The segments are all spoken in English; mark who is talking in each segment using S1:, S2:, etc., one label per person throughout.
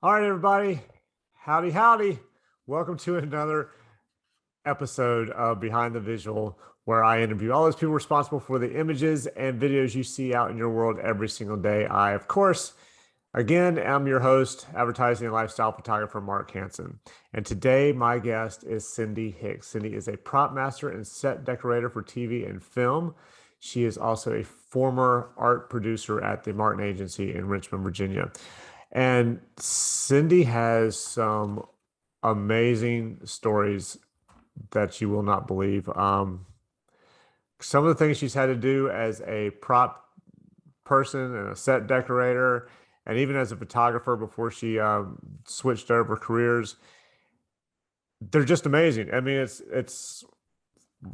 S1: All right, everybody. Howdy, howdy. Welcome to another episode of Behind the Visual, where I interview all those people responsible for the images and videos you see out in your world every single day. I, of course, again, am your host, advertising and lifestyle photographer Mark Hansen. And today, my guest is Cindy Hicks. Cindy is a prop master and set decorator for TV and film. She is also a former art producer at the Martin Agency in Richmond, Virginia. And Cindy has some amazing stories that you will not believe. Some of the things she's had to do as a prop person and a set decorator, and even as a photographer before she switched over careers, they're just amazing. I mean, it's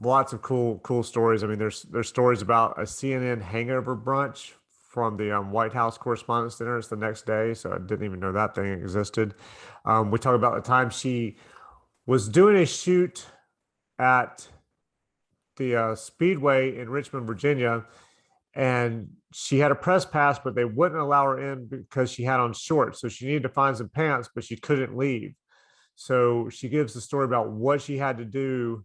S1: lots of cool stories. I mean, there's stories about a CNN hangover brunch from the White House Correspondents' Dinner. It's the next day, so I didn't even know that thing existed. We talk about the time she was doing a shoot at the Speedway in Richmond, Virginia, and she had a press pass, but they wouldn't allow her in because she had on shorts. So she needed to find some pants, but she couldn't leave. So she gives the story about what she had to do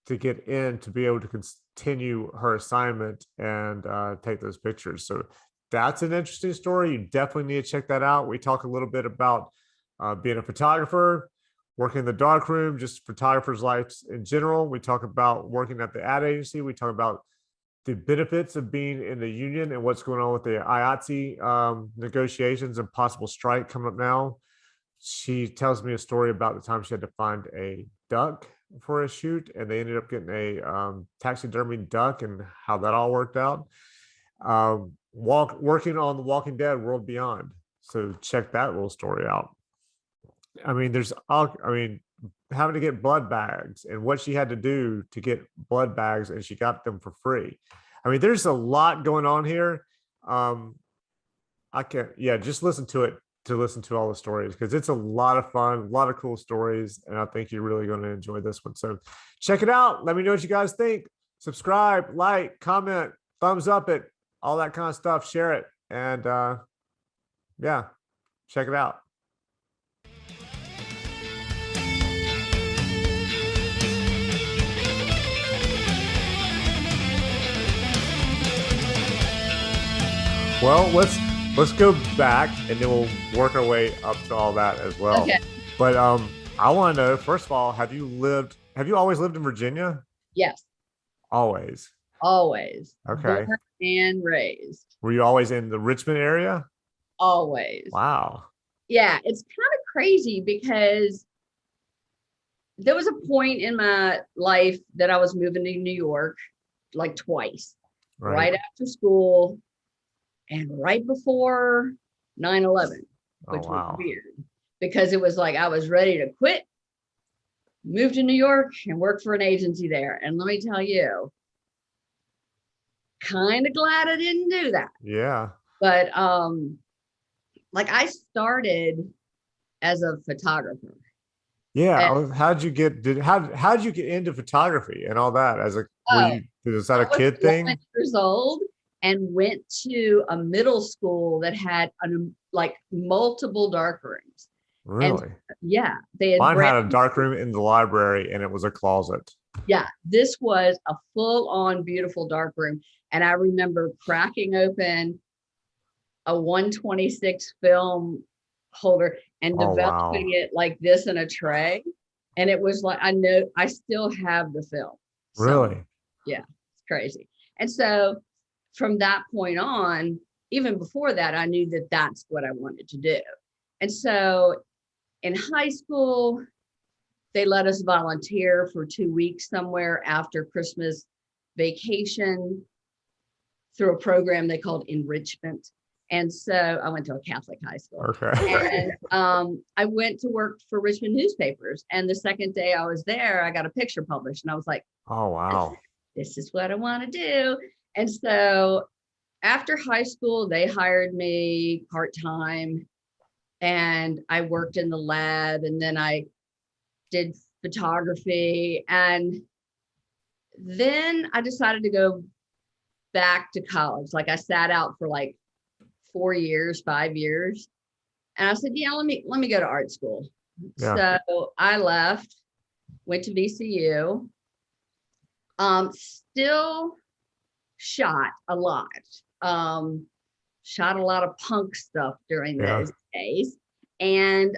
S1: to get in to be able to continue her assignment and take those pictures. So that's an interesting story. You definitely need to check that out. We talk a little bit about being a photographer, working in the darkroom, just photographers' lives in general. We talk about working at the ad agency. We talk about the benefits of being in the union and what's going on with the IATSE negotiations and possible strike coming up now. She tells me a story about the time she had to find a duck for a shoot, and they ended up getting a taxidermy duck and how that all worked out. Working on The Walking Dead World Beyond. So check that little story out. I mean, having to get blood bags and what she had to do to get blood bags, and she got them for free. I mean, there's a lot going on here. I can't, yeah, just listen to it to listen to all the stories because it's a lot of fun, a lot of cool stories, and I think you're really going to enjoy this one. So check it out. Let me know what you guys think. Subscribe, like, comment, thumbs up it, all that kind of stuff. Share it, and yeah, check it out. Well, let's go back and then we'll work our way up to all that as well.
S2: Okay.
S1: But I want to know, first of all, have you always lived in Virginia?
S2: Yes,
S1: Always.
S2: always. Born
S1: Okay.
S2: and raised.
S1: Were you always in the Richmond area?
S2: Always.
S1: Wow.
S2: Yeah, it's kind of crazy because there was a point in my life that I was moving to New York like twice,
S1: Right.
S2: right after school and right before 9/11,
S1: Oh,
S2: which was
S1: wow.
S2: weird because it was like I was ready to quit, move to New York and work for an agency there. And let me tell you, kind of glad I didn't do that.
S1: Yeah.
S2: But like I started as a photographer.
S1: Yeah.
S2: And,
S1: How'd you get how'd you get into photography and all that?
S2: oh,
S1: Was that
S2: I
S1: a
S2: was
S1: kid
S2: 11
S1: thing?
S2: years old and went to a middle school that had like multiple dark rooms. And
S1: Really?
S2: yeah, they had
S1: Mine
S2: brand
S1: had a dark room in the library and it was a closet.
S2: yeah, this was a full on beautiful dark room. And I remember cracking open a 126 film holder and
S1: Oh,
S2: developing
S1: wow.
S2: it like this in a tray. And it was like, I know I still have the film somewhere.
S1: Really?
S2: Yeah, it's crazy. And so from that point on, even before that, I knew that that's what I wanted to do. And so in high school, they let us volunteer for 2 weeks somewhere after Christmas vacation through a program they called enrichment. And so I went to a Catholic high school.
S1: Okay.
S2: And I went to work for Richmond newspapers. And the second day I was there, I got a picture published. And I was like,
S1: Oh, wow.
S2: this is what I want to do. And so after high school, they hired me part-time and I worked in the lab and then I did photography. And then I decided to go back to college. Like I sat out for like 4 years, 5 years. And I said, yeah, let me go to art school.
S1: Yeah.
S2: So I left, went to VCU, still shot a lot. Shot a lot of punk stuff during
S1: Yeah.
S2: those days. And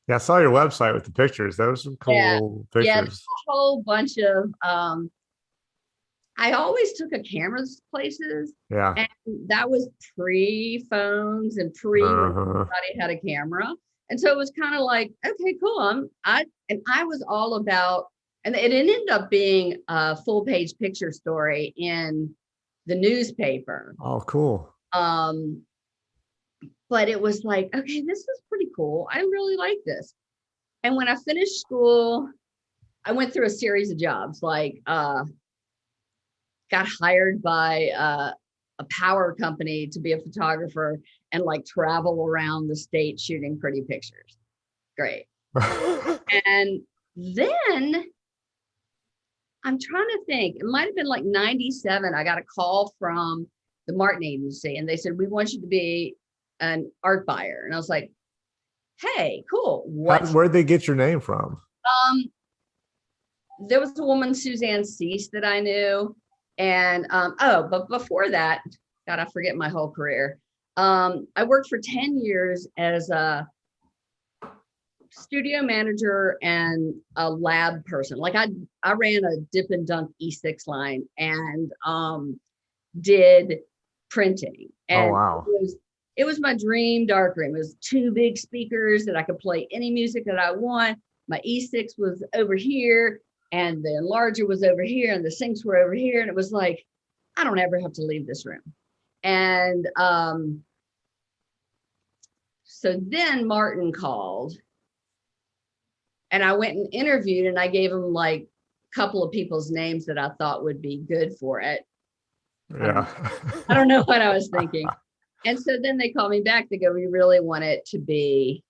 S1: Yeah. I saw your website with the pictures. Those are some
S2: yeah,
S1: cool
S2: yeah, there's
S1: pictures.
S2: a whole bunch of I always took a camera places,
S1: Yeah.
S2: and that was pre-phones and pre when
S1: Uh-huh.
S2: everybody had a camera. And so it was kind of like, okay, cool. I was all about, and it ended up being a full page picture story in the newspaper.
S1: Oh, cool.
S2: Um, but it was like, okay, this is pretty cool. I really like this. And when I finished school, I went through a series of jobs, like got hired by a power company to be a photographer and like travel around the state shooting pretty pictures. Great. And then I'm trying to think, it might have been like 97. I got a call from the Martin Agency and they said, we want you to be an art buyer. And I was like, hey, cool.
S1: Where'd they get your name from?
S2: Um, there was a woman, Suzanne Cease, that I knew. And but before that, God, I forget my whole career. I worked for 10 years as a studio manager and a lab person. Like I ran a dip and dunk E6 line and did printing.
S1: Oh,
S2: And
S1: wow.
S2: it was my dream darkroom. It was 2 big speakers that I could play any music that I want. My E6 was over here and the enlarger was over here and the sinks were over here. And it was like, I don't ever have to leave this room. And so then Martin called and I went and interviewed and I gave him like a couple of people's names that I thought would be good for it.
S1: Yeah.
S2: I don't know what I was thinking. And so then they called me back. They go, we really want it to be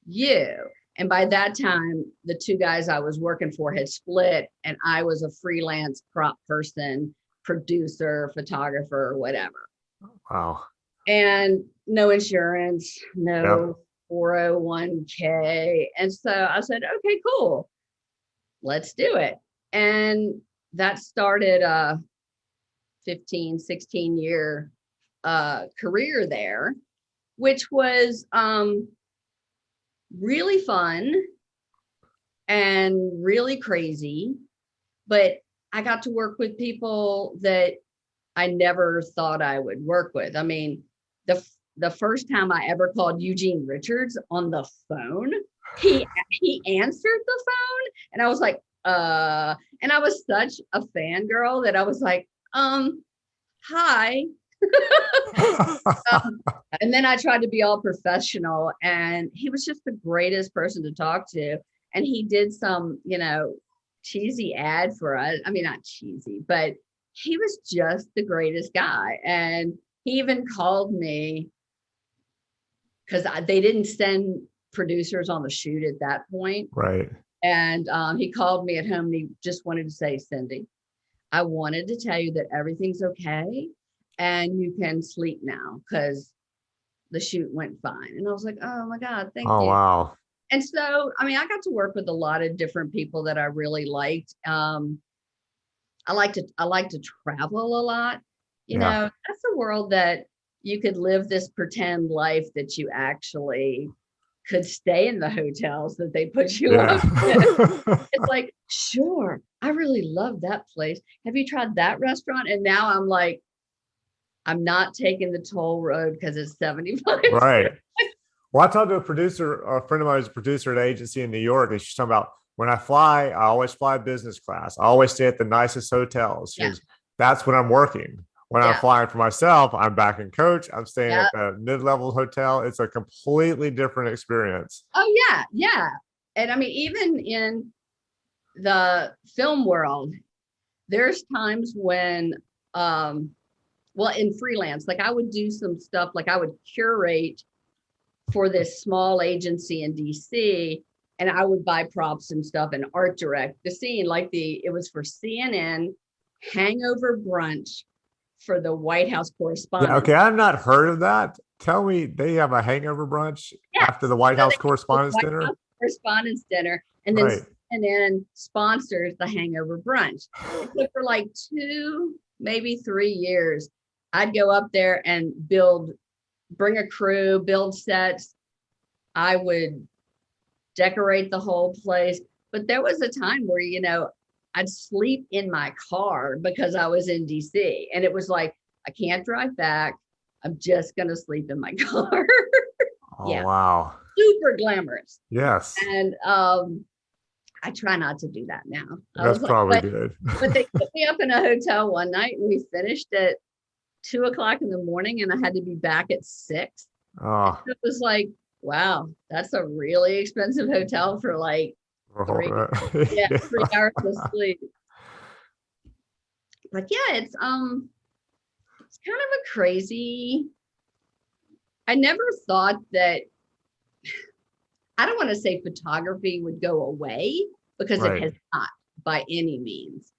S2: you. And by that time, the 2 guys I was working for had split and I was a freelance prop person, producer, photographer, whatever.
S1: Wow.
S2: And no insurance,
S1: Yep.
S2: no 401k. And so I said, okay, cool. Let's do it. And that started a 15, 16-year career there, which was really fun and really crazy. But I got to work with people that I never thought I would work with. I mean, the first time I ever called Eugene Richards on the phone, he answered the phone and I was like, and I was such a fangirl that I was like, hi. And then I tried to be all professional and he was just the greatest person to talk to. And he did some, cheesy ad for us. I mean, not cheesy, but he was just the greatest guy. And he even called me because they didn't send producers on the shoot at that point.
S1: Right.
S2: And he called me at home and he just wanted to say, Cindy, I wanted to tell you that everything's okay and you can sleep now because the shoot went fine. And I was like, oh my God, thank
S1: Oh,
S2: you.
S1: wow.
S2: And so, I mean, I got to work with a lot of different people that I really liked. I like to travel a lot.
S1: Yeah.
S2: That's a world that you could live this pretend life that you actually could stay in the hotels that they put you
S1: Yeah.
S2: up in. It's like, sure, I really love that place. Have you tried that restaurant? And now I'm like, I'm not taking the toll road because it's 75.
S1: Right. Well, I talked to a friend of mine who's a producer at an agency in New York, and she's talking about when I fly, I always fly business class. I always stay at the nicest hotels.
S2: Yeah.
S1: That's when I'm working. When I'm
S2: Yeah.
S1: flying for myself, I'm back in coach. I'm staying
S2: Yeah.
S1: at the mid-level hotel. It's a completely different experience.
S2: Oh, yeah. Yeah. And I mean, even in the film world, there's times when, well, in freelance, like I would do some stuff, like I would curate for this small agency in DC and I would buy props and stuff and art direct the scene. Like it was for CNN hangover brunch for the White House
S1: Yeah,
S2: correspondent.
S1: okay. I've not heard of that. tell me they have a hangover brunch
S2: Yes.
S1: after the White
S2: So
S1: House
S2: they have the
S1: Correspondents'
S2: White
S1: Dinner?
S2: House Correspondents' Dinner, and then
S1: Right.
S2: CNN sponsors the hangover brunch. And so for like 2, maybe 3 years, I'd go up there and bring a crew, build sets. I would decorate the whole place. But there was a time where, I'd sleep in my car because I was in DC. And it was like, I can't drive back. I'm just going to sleep in my car.
S1: Oh,
S2: Yeah,
S1: wow.
S2: super glamorous.
S1: Yes.
S2: And I try not to do that now. I
S1: That's
S2: was like,
S1: probably good.
S2: but they put me up in a hotel one night and we finished at 2 o'clock in the morning and I had to be back at 6. And
S1: Oh,
S2: it was like, wow, that's a really expensive hotel for like three,
S1: yeah.
S2: 3 hours of sleep. But yeah, it's kind of a crazy. I never thought that, I don't want to say photography would go away because it has
S1: Right.
S2: not by any means.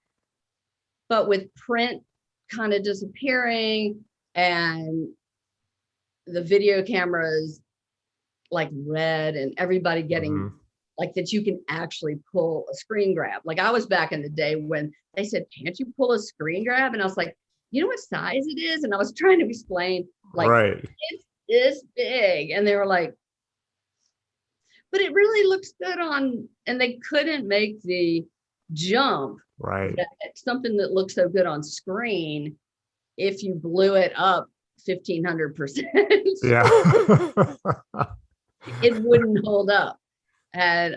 S2: But with print kind of disappearing and the video cameras like red and everybody getting
S1: Mhm.
S2: like that, you can actually pull a screen grab. Like I was back in the day when they said, can't you pull a screen grab? And I was like, you know what size it is? And I was trying to explain, like,
S1: Right.
S2: it's this big. And they were like, but it really looks good on, and they couldn't make the jump
S1: Right.
S2: that something that looks so good on screen if you blew it up 1,500%.
S1: Yeah.
S2: It wouldn't hold up. And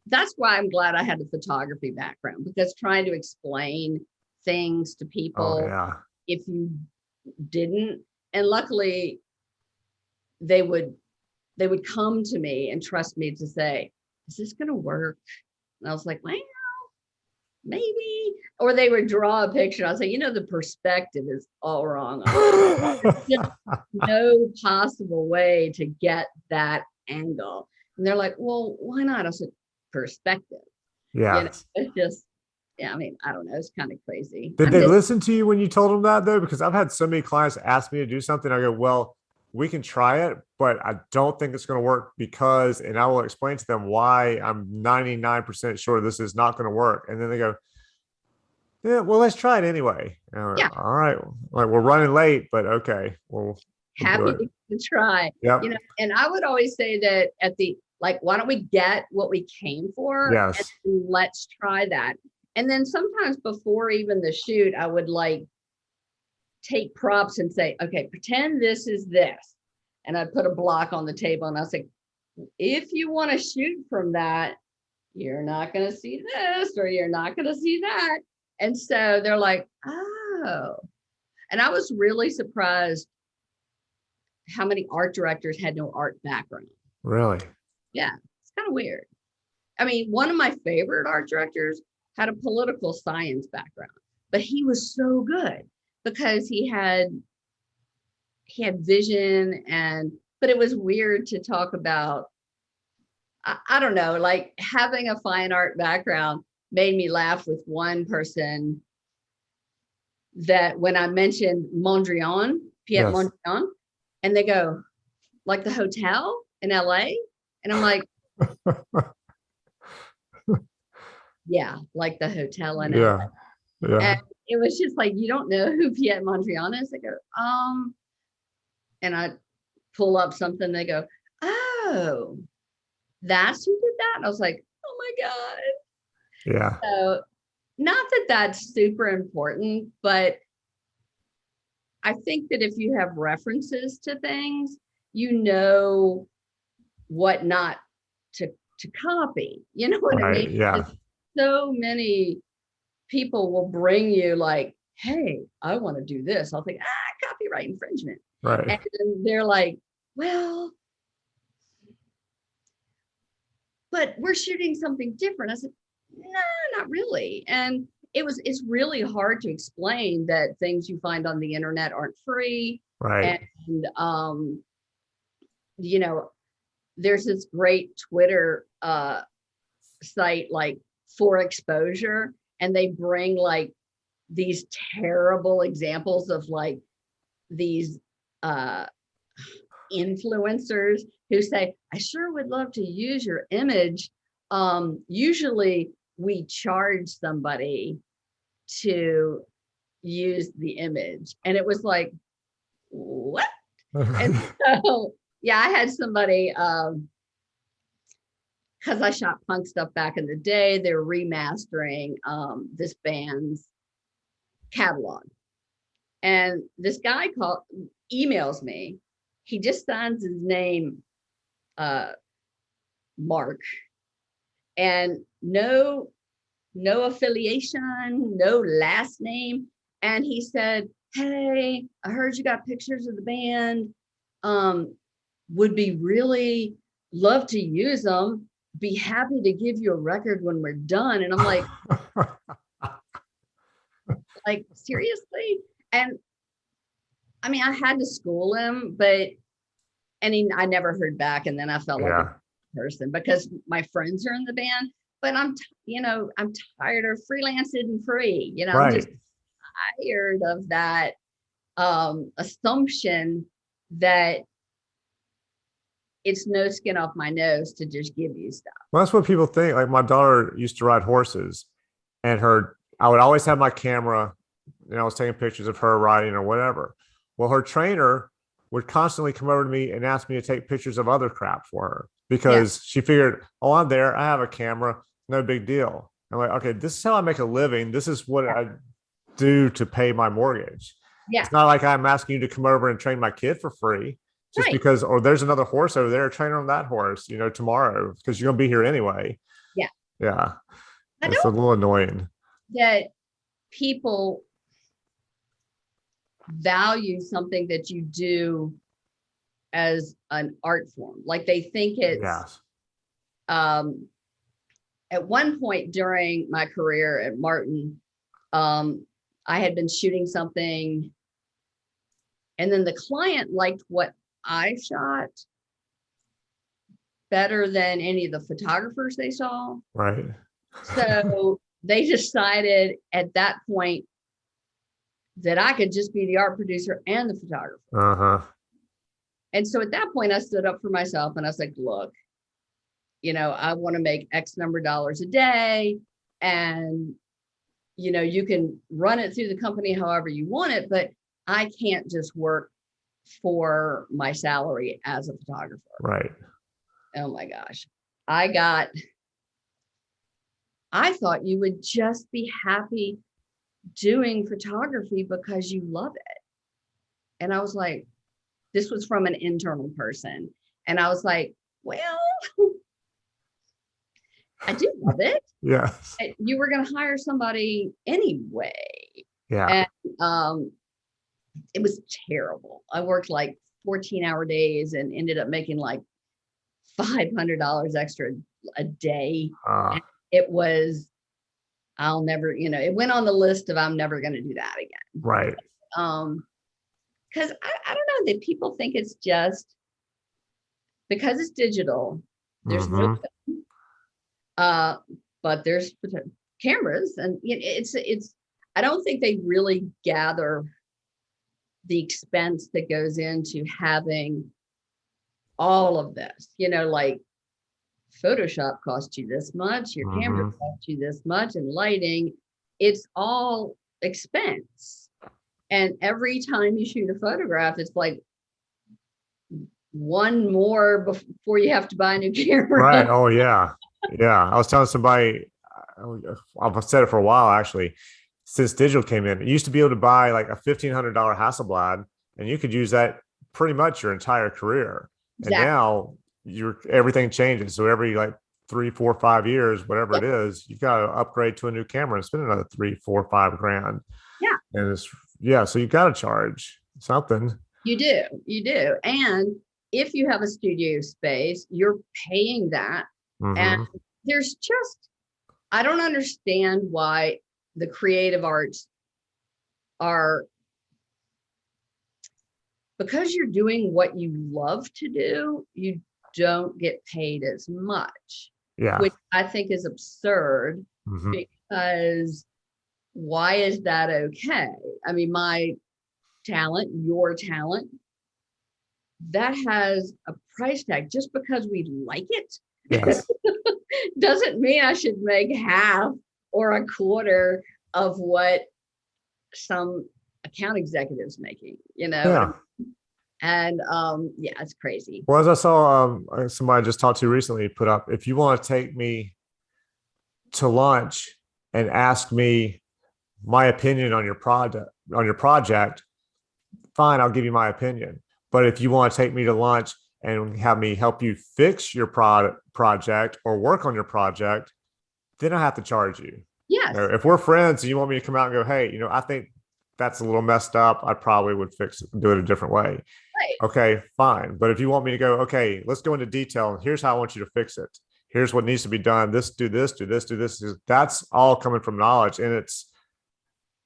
S2: that's why I'm glad I had the photography background, because trying to explain things to
S1: Oh,
S2: people,
S1: yeah.
S2: if you didn't, and luckily they would come to me and trust me to say, is this going to work? And I was like, well, maybe. Or they would draw a picture. I'll say, the perspective is all wrong on it. There's just no possible way to get that angle. And they're like, well, why not? I said, perspective.
S1: Yeah.
S2: It's just, yeah, I mean, I don't know. It's kind of crazy.
S1: Did
S2: I'm
S1: they
S2: just,
S1: listen to you when you told them that though? Because I've had so many clients ask me to do something. I go, well, we can try it, but I don't think it's going to work because, and I will explain to them why I'm 99% sure this is not going to work. And then they go, yeah, well, let's try it anyway.
S2: yeah,
S1: All right. Like we're running late, but okay, we'll do
S2: happy
S1: it.
S2: to try,
S1: Yep.
S2: and I would always say that at the, like, why don't we get what we came for and
S1: Yes.
S2: let's try that. And then sometimes before even the shoot, I would like take props and say, okay, pretend this is this. And I put a block on the table and I say, if you want to shoot from that, you're not going to see this or you're not going to see that. And so they're like, oh. And I was really surprised how many art directors had no art background.
S1: Really?
S2: Yeah, it's kind of weird. I mean, one of my favorite art directors had a political science background, but he was so good because he had vision, but it was weird to talk about. I don't know, like having a fine art background made me laugh with one person that when I mentioned Mondrian, Piet
S1: Yes.
S2: Mondrian, and they go, like the hotel in LA? And I'm like, yeah, like the hotel in LA.
S1: Yeah. Yeah.
S2: And it was just like, you don't know who Piet Mondrian is? They go, and I pull up something, they go, oh, that's who did that? And I was like, oh my God.
S1: Yeah.
S2: So not that that's super important, but I think that if you have references to things, you know what not to copy. You know what I
S1: Right.
S2: mean?
S1: Yeah.
S2: So many people will bring you like, hey, I want to do this. I'll think, copyright infringement.
S1: Right.
S2: And they're like, well, but we're shooting something different. I said, no, not really. And it's really hard to explain that things you find on the internet aren't free.
S1: Right.
S2: And there's this great Twitter site like For Exposure, and they bring like these terrible examples of like these influencers who say, I sure would love to use your image. Usually we charge somebody to use the image. And it was like, what? And so, yeah, I had somebody, because I shot punk stuff back in the day, they're remastering this band's catalog. And this guy emails me. He just signs his name, Mark, and no affiliation, no last name. And he said, hey, I heard you got pictures of the band. Would be really love to use them. Be happy to give you a record when we're done. And I'm like, seriously? And I mean, I had to school him, but I never heard back. And then I felt like a person because my friends are in the band, but I'm tired of freelancing and free. I'm just tired of that assumption that it's no skin off my nose to just give you stuff.
S1: Well, that's what people think. Like my daughter used to ride horses, and I would always have my camera, and I was taking pictures of her riding or whatever. Well, her trainer would constantly come over to me and ask me to take pictures of other crap for her because she figured, oh, I'm there. I have a camera. No big deal. I'm like, okay, this is how I make a living. This is what I do to pay my mortgage. It's not like I'm asking you to come over and train my kid for free just because, or there's another horse over there, train on that horse, tomorrow because you're going to be here anyway. Yeah. It's a little annoying
S2: that people value something that you do as an art form. Like they think it's, at one point during my career at Martin, I had been shooting something and then the client liked what I shot better than any of the photographers they saw.
S1: Right.
S2: So they decided at that point that I could just be the art producer and the photographer. And so at that point I stood up for myself and I was like, look, I want to make X number of dollars a day and, you can run it through the company however you want it, but I can't just work for my salary as a photographer.
S1: Right.
S2: Oh my gosh. I thought you would just be happy doing photography because you love it. And I was like, this was from an internal person. And I was like, well, I do love it.
S1: Yes.
S2: You were going to hire somebody anyway.
S1: Yeah.
S2: And it was terrible. I worked like 14-hour days and ended up making like $500 extra a day. It was, I'll never, it went on the list of I'm never going to do that again.
S1: Right.
S2: Because I don't know that people think it's just because it's digital. There's no, but there's cameras, and it's. I don't think they really gather the expense that goes into having all of this. Like Photoshop costs you this much, your camera costs you this much, and lighting. It's all expense. And every time you shoot a photograph, it's like one more before you have to buy a new camera.
S1: Right. Oh, yeah. Yeah. I was telling somebody, I've said it for a while, actually, since digital came in, you used to be able to buy like a $1,500 Hasselblad and you could use that pretty much your entire career. Exactly. And now everything changes. So every like 3, 4, 5 years, whatever it is, you've got to upgrade to a new camera and spend another 3, 4, 5 grand.
S2: Yeah.
S1: And so you've got to charge something.
S2: You do. And if you have a studio space, you're paying that. And there's I don't understand why the creative arts are, because you're doing what you love to do, you don't get paid as much.
S1: Yeah.
S2: Which I think is absurd because why is that okay? I mean, my talent, your talent that has a price tag. Just because we like it
S1: Yes.
S2: doesn't mean I should make half or a quarter of what some account executive's making, you know?
S1: Yeah.
S2: And yeah, it's crazy.
S1: Well, as I saw somebody I just talked to recently put up, if you want to take me to lunch and ask me my opinion on your project, fine, I'll give you my opinion. But if you want to take me to lunch and have me help you fix your project or work on your project, then I have to charge you.
S2: Yes.
S1: If we're friends and you want me to come out and go, hey, I think that's a little messed up, I probably would do it a different way.
S2: Right.
S1: Okay, fine. But if you want me to go, okay, let's go into detail. Here's how I want you to fix it. Here's what needs to be done. Do this. That's all coming from knowledge. And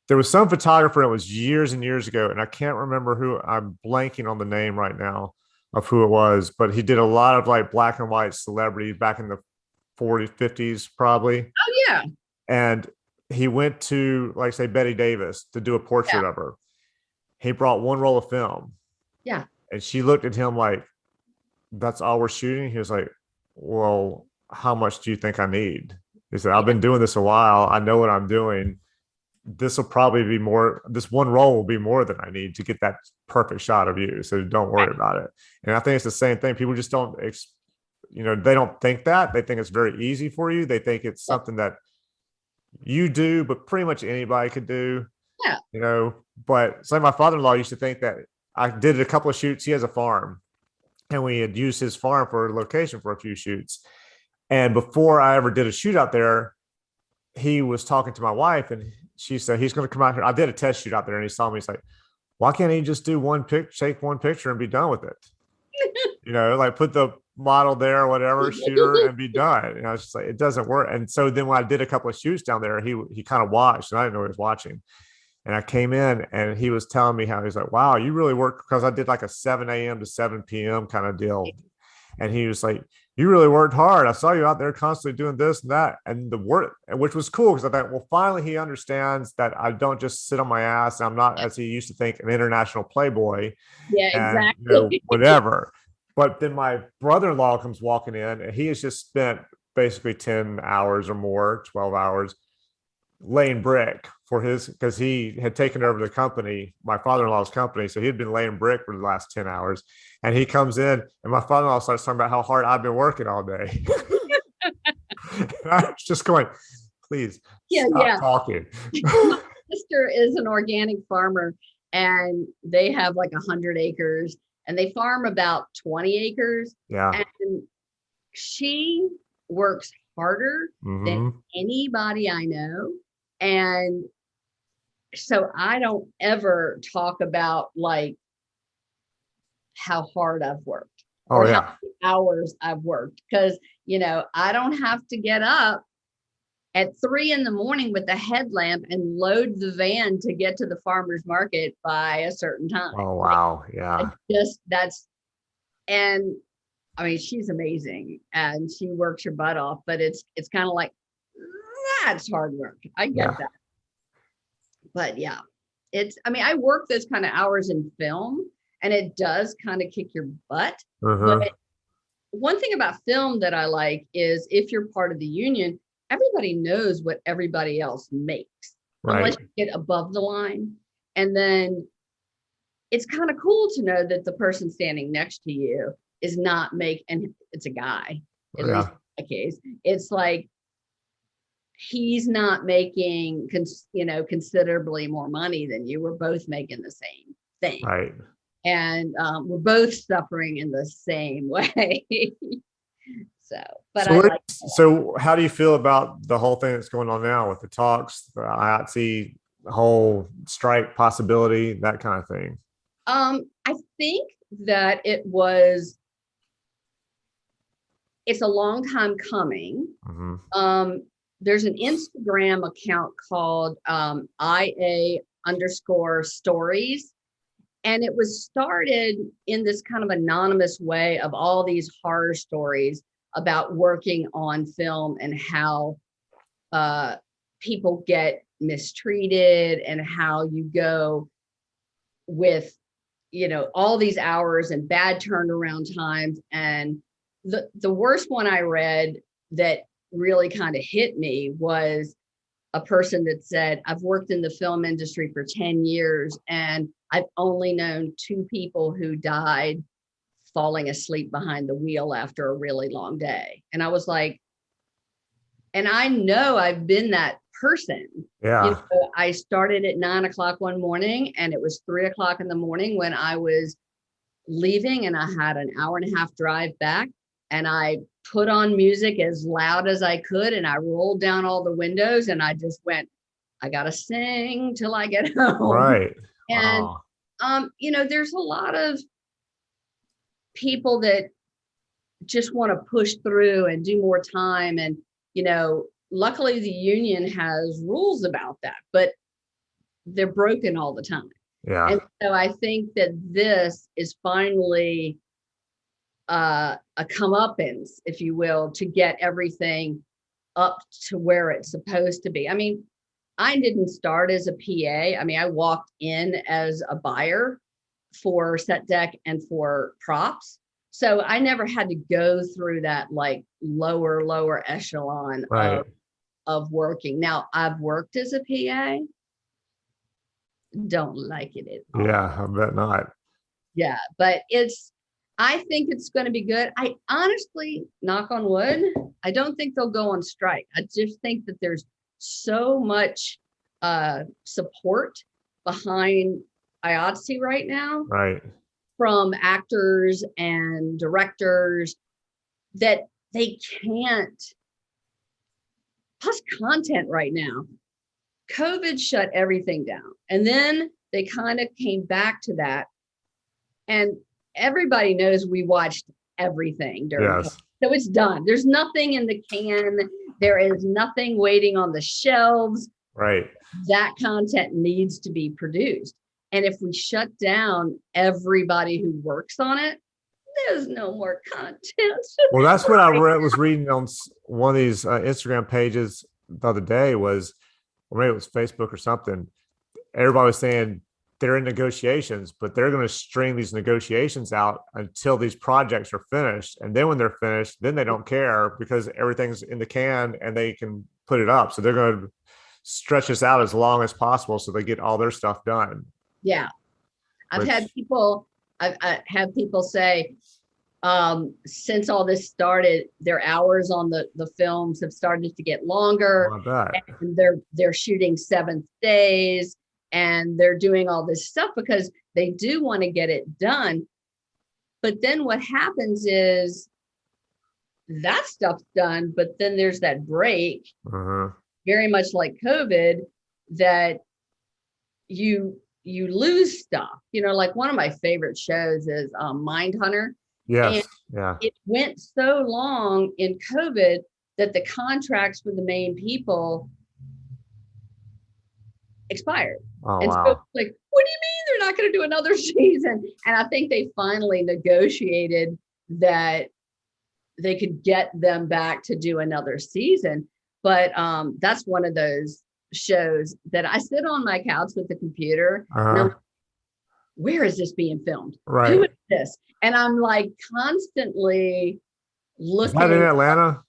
S1: there was some photographer, it was years and years ago, and I can't remember who, I'm blanking on the name right now of who it was, but he did a lot of like black and white celebrities back in the 40s, 50s, probably.
S2: Oh, yeah.
S1: And he went to, like, say, Betty Davis to do a portrait of her. He brought one roll of film.
S2: Yeah.
S1: And she looked at him like, that's all we're shooting? He was like, well, how much do you think I need? He said, I've been doing this a while. I know what I'm doing. This will probably be more, this one roll will be more than I need to get that perfect shot of you. So don't worry about it. And I think it's the same thing. People just don't, they don't think that. They think it's very easy for you. They think it's something that you do, but pretty much anybody could do.
S2: Yeah.
S1: But say my father-in-law used to think that I did a couple of shoots. He has a farm, and we had used his farm for a location for a few shoots. And before I ever did a shoot out there, he was talking to my wife, and she said, he's going to come out here. I did a test shoot out there, and he saw me. He's like, why can't he just do take one picture and be done with it? Like put the model there or whatever, shoot her and be done. And I was just like, it doesn't work. And so then when I did a couple of shoots down there, he kind of watched, and I didn't know he was watching. And I came in, and he was telling me how he's like, wow, you really worked, because I did like a 7 a.m. to 7 p.m. kind of deal. And he was like, you really worked hard. I saw you out there constantly doing this and that. And the work, which was cool, because I thought, well, finally he understands that I don't just sit on my ass. I'm not, as he used to think, an international playboy.
S2: Yeah,
S1: and,
S2: exactly.
S1: Whatever. But then my brother-in-law comes walking in, and he has just spent basically 10 hours or more, 12 hours laying brick because he had taken over the company, my father-in-law's company. So he'd been laying brick for the last 10 hours. And he comes in, and my father-in-law starts talking about how hard I've been working all day. I was just going, please stop talking.
S2: My sister is an organic farmer, and they have like 100 acres, and they farm about 20 acres.
S1: Yeah.
S2: And she works harder than anybody I know. And so I don't ever talk about like how hard I've worked or how many hours I've worked, because I don't have to get up at 3 a.m. with a headlamp and load the van to get to the farmer's market by a certain time.
S1: Oh, wow. Yeah.
S2: And I mean, she's amazing and she works her butt off, but it's kind of like, that's hard work. I get that. But yeah, I work those kind of hours in film, and it does kind of kick your butt. But one thing about film that I like is, if you're part of the union, everybody knows what everybody else makes, unless you get above the line. And then it's kind of cool to know that the person standing next to you is not and it's a guy, at least in my case. It's like, he's not making, considerably more money than you. We're both making the same thing.
S1: Right.
S2: And we're both suffering in the same way.
S1: So how do you feel about the whole thing that's going on now with the talks, the IATSE, the whole strike possibility, that kind of thing?
S2: I think that it's a long time coming. There's an Instagram account called IA_stories. And it was started in this kind of anonymous way of all these horror stories about working on film and how people get mistreated, and how you go with all these hours and bad turnaround times. And the worst one I read that really kind of hit me was a person that said, I've worked in the film industry for 10 years and I've only known 2 people who died falling asleep behind the wheel after a really long day. And I was like, and I know I've been that person.
S1: Yeah.
S2: I started at 9 o'clock one morning and it was 3 o'clock in the morning when I was leaving, and I had an hour and a half drive back, and I put on music as loud as I could and I rolled down all the windows and I just went, I gotta sing till I get home.
S1: Right.
S2: And
S1: Wow.
S2: there's a lot of people that just want to push through and do more time. And luckily the union has rules about that, but they're broken all the time.
S1: Yeah.
S2: And so I think that this is finally a comeuppance, if you will, to get everything up to where it's supposed to be. I mean, I didn't start as a PA. I mean, I walked in as a buyer for set deck and for props. So I never had to go through that like lower echelon
S1: Right.
S2: of working. Now, I've worked as a PA. Don't like it at all.
S1: Yeah, I bet not.
S2: Yeah, but I think it's going to be good. I honestly, knock on wood, I don't think they'll go on strike. I just think that there's so much support behind IATSE right now
S1: Right.
S2: from actors and directors that they can't, plus content right now. COVID shut everything down. And then they kind of came back to that. And everybody knows we watched everything during COVID.
S1: Yes.
S2: So it's done. There's nothing in the can. There is nothing waiting on the shelves.
S1: Right.
S2: That content needs to be produced. And if we shut down everybody who works on it, there's no more content.
S1: Well, that's what I was reading on one of these Instagram pages the other day was, or maybe it was Facebook or something. Everybody was saying they're in negotiations, but they're going to string these negotiations out until these projects are finished. And then when they're finished, then they don't care because everything's in the can and they can put it up. So they're going to stretch this out as long as possible so they get all their stuff done.
S2: Yeah. I've had people say, since all this started, their hours on the films have started to get longer.
S1: Oh, I bet.
S2: And they're shooting 7th days and they're doing all this stuff because they do want to get it done. But then what happens is that stuff's done, but then there's that break, very much like COVID, that you lose stuff. Like one of my favorite shows is Mindhunter.
S1: Yes.
S2: And
S1: yeah.
S2: it went so long in COVID that the contracts for the main people expired.
S1: Oh,
S2: and
S1: wow.
S2: so like, what do you mean they're not going to do another season? And I think they finally negotiated that they could get them back to do another season. But that's one of those shows that I sit on my couch with the computer and I'm, where is this being filmed?
S1: Right.
S2: Who is this? And I'm like constantly looking.
S1: Is that in Atlanta?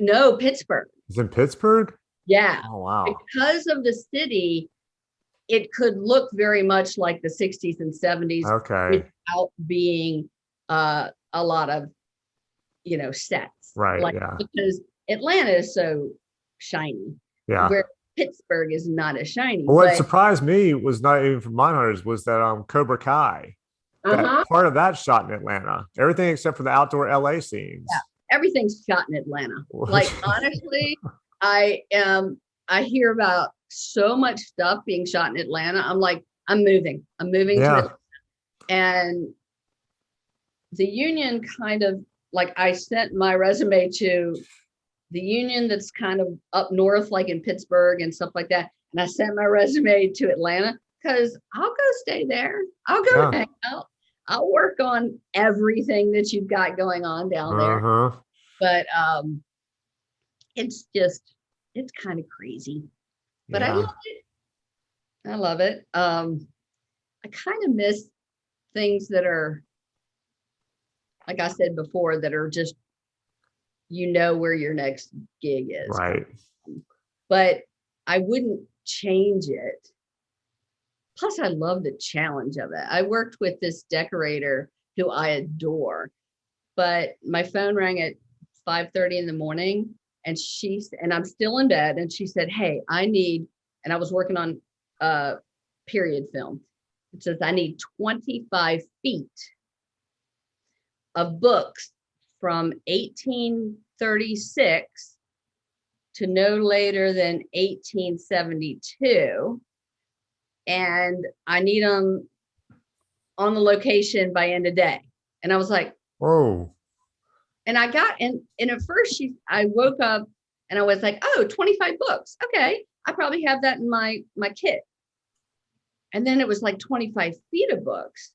S2: No, Pittsburgh.
S1: It's in Pittsburgh?
S2: Yeah.
S1: Oh, wow.
S2: Because of the city, it could look very much like the 60s and 70s.
S1: Okay.
S2: Without being a lot of, sets.
S1: Right. Yeah.
S2: Because Atlanta is so shiny.
S1: Yeah.
S2: Where Pittsburgh is not as shiny.
S1: Well, what surprised me was not even from Mindhunters was that Cobra Kai. That part of that shot in Atlanta. Everything except for the outdoor LA scenes.
S2: Yeah, everything's shot in Atlanta. Like honestly, I hear about so much stuff being shot in Atlanta. I'm like, I'm moving to Atlanta. And the union kind of like, I sent my resume to the union that's kind of up north, like in Pittsburgh and stuff like that. And I sent my resume to Atlanta because I'll go stay there. I'll go hang out. I'll work on everything that you've got going on down there. But it's kind of crazy. But I love it. I kind of miss things that are, like I said before, that are just, where your next gig is.
S1: Right.
S2: But I wouldn't change it. Plus, I love the challenge of it. I worked with this decorator who I adore, but my phone rang at 5:30 in the morning, and I'm still in bed, and she said, "Hey, and I was working on period film. It says I need 25 feet of books from 1836 to no later than 1872. And I need them on the location by end of day." And I was like,
S1: whoa.
S2: And I got, and at first I woke up and I was like, oh, 25 books. Okay. I probably have that in my kit. And then it was like 25 feet of books.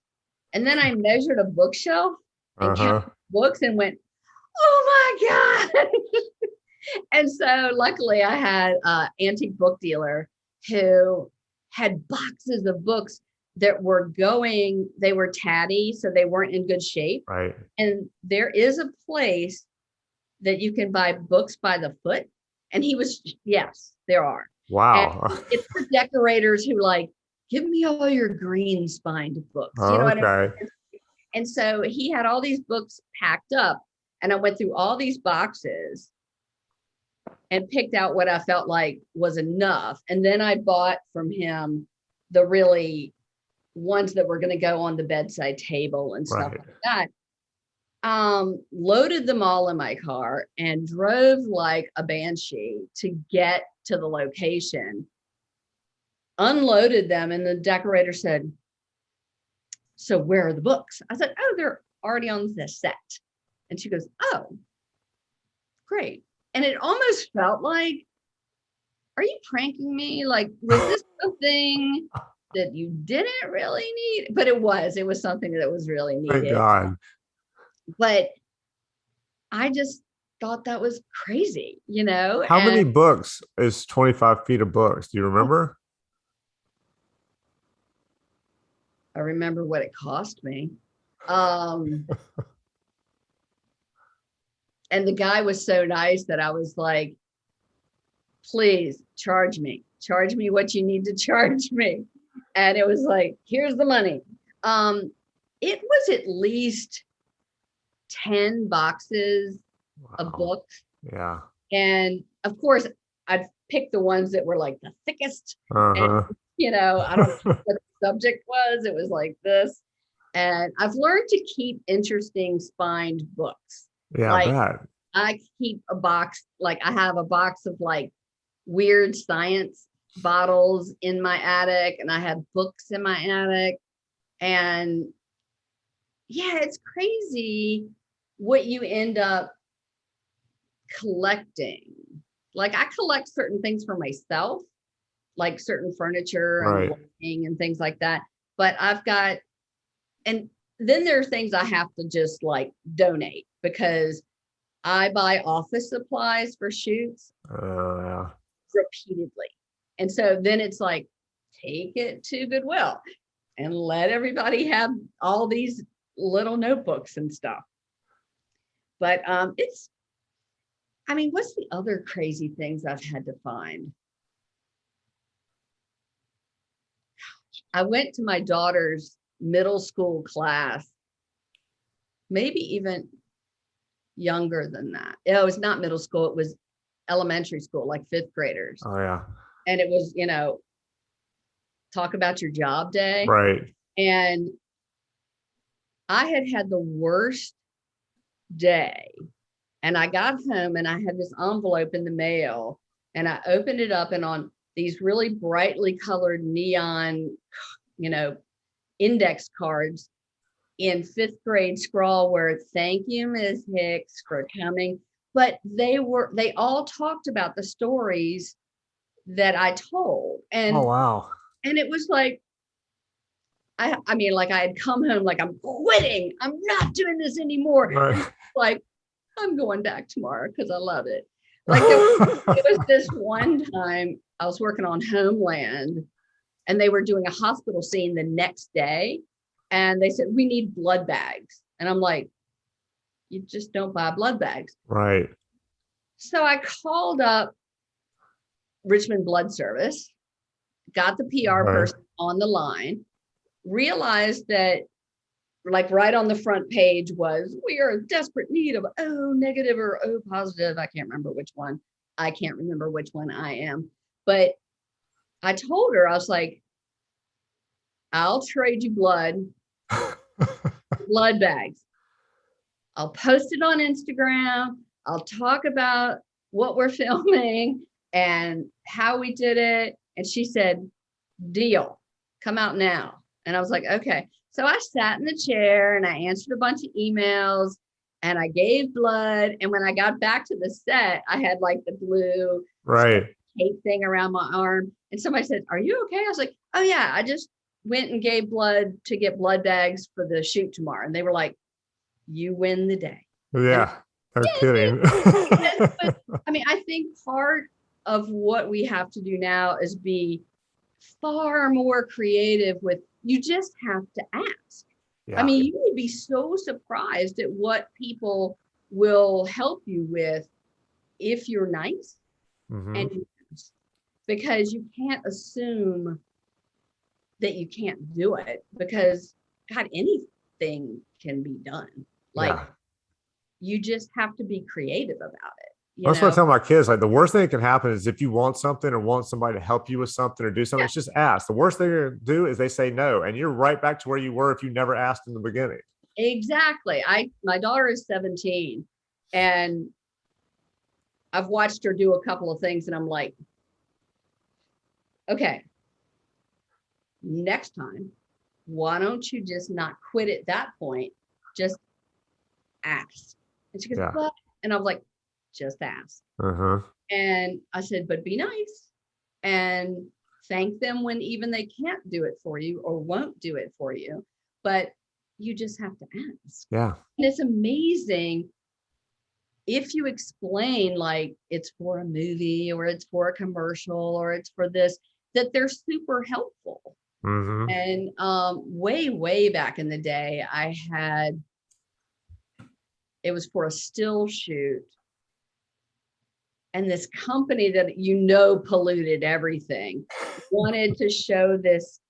S2: And then I measured a bookshelf and counted books and went, oh my God. And so luckily I had an antique book dealer who had boxes of books that they were tatty, so they weren't in good shape.
S1: Right.
S2: And there is a place that you can buy books by the foot. And yes, there are.
S1: Wow.
S2: And it's for decorators who like, give me all your green spined books. You know what I mean? And so he had all these books packed up, and I went through all these boxes and picked out what I felt like was enough. And then I bought from him the really ones that were going to go on the bedside table and stuff like that. Loaded them all in my car and drove like a banshee to get to the location, unloaded them. And the decorator said, so where are the books? I said, oh, they're already on the set. And she goes, oh, great. And it almost felt like, are you pranking me? Like, was this something that you didn't really need? But it was something that was really needed.
S1: Thank God.
S2: But I just thought that was crazy,
S1: How many books is 25 feet of books? Do you remember?
S2: I remember what it cost me. And the guy was so nice that I was like, please charge me what you need to charge me. And it was like, here's the money. It was at least 10 boxes of books.
S1: Yeah.
S2: And of course, I'd pick the ones that were like the thickest. And, I don't know what the subject was. It was like this. And I've learned to keep interesting spined books.
S1: Yeah,
S2: like,
S1: I
S2: keep a box, like I have a box of like weird science bottles in my attic, and I have books in my attic. And yeah, it's crazy what you end up collecting. Like I collect certain things for myself, like certain furniture and lighting and things like that. But and then there are things I have to just like donate, because I buy office supplies for shoots repeatedly. And so then it's like, take it to Goodwill and let everybody have all these little notebooks and stuff. But what's the other crazy things I've had to find? I went to my daughter's middle school class, maybe even younger than that. It was not middle school, it was elementary school, like fifth graders.
S1: Oh yeah.
S2: And it was, talk about your job day.
S1: Right.
S2: And I had the worst day. And I got home and I had this envelope in the mail, and I opened it up, and on these really brightly colored neon, index cards in fifth grade scrawl were, thank you, Ms. Hicks, for coming. But they all talked about the stories that I told. And
S1: oh wow.
S2: And it was like, I had come home like, I'm quitting. I'm not doing this anymore.
S1: Right.
S2: Like, I'm going back tomorrow because I love it. Like it was this one time I was working on Homeland, and they were doing a hospital scene the next day. And they said, we need blood bags. And I'm like, you just don't buy blood bags.
S1: Right.
S2: So I called up Richmond Blood Service, got the PR person on the line, realized that like right on the front page was, we are in desperate need of O negative or O positive. I can't remember which one. I can't remember which one I am. But I told her, I was like, I'll trade you blood bags. I'll post it on Instagram. I'll talk about what we're filming and how we did it. And she said, deal, come out now. And I was like, okay. So I sat in the chair and I answered a bunch of emails and I gave blood. And when I got back to the set, I had like the blue tape thing around my arm. And somebody said, are you okay? I was like, oh yeah, I just went and gave blood to get blood bags for the shoot tomorrow. And they were like, you win the day.
S1: Yeah. No kidding.
S2: But, I mean, I think part of what we have to do now is be far more creative with, you just have to ask. Yeah. I mean, you would be so surprised at what people will help you with if you're nice and you ask, because you can't assume that you can't do it, because God, anything can be done. Like you just have to be creative about it.
S1: That's what I tell my kids. Like the worst thing that can happen is if you want something or want somebody to help you with something or do something, it's just ask. The worst thing you're gonna do is they say no, and you're right back to where you were if you never asked in the beginning. Exactly.
S2: My daughter is 17, and I've watched her do a couple of things, and I'm like, okay, next time, why don't you just not quit at that point? Just ask. And she goes, what? And I was like, just ask. And I said, but be nice and thank them when even they can't do it for you or won't do it for you, but you just have to ask. Yeah. And it's amazing if you explain like it's for a movie or it's for a commercial or it's for this, that they're super helpful. And way back in the day, it was for a still shoot. And this company that polluted everything wanted to show this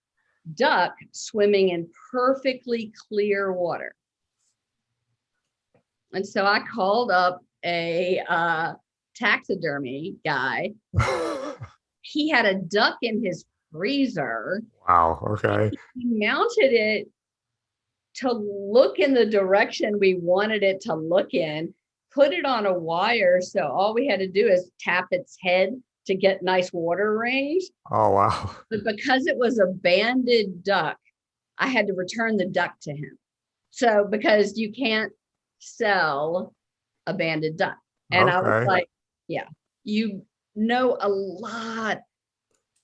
S2: duck swimming in perfectly clear water. And so I called up a taxidermy guy. He had a duck in his freezer.
S1: Wow. Okay.
S2: He mounted it to look in the direction we wanted it to look in, put it on a wire. So all we had to do is tap its head to get nice water rings.
S1: Oh, wow.
S2: But because it was a banded duck, I had to return the duck to him. So because you can't sell a banded duck. And I was like, yeah, you know a lot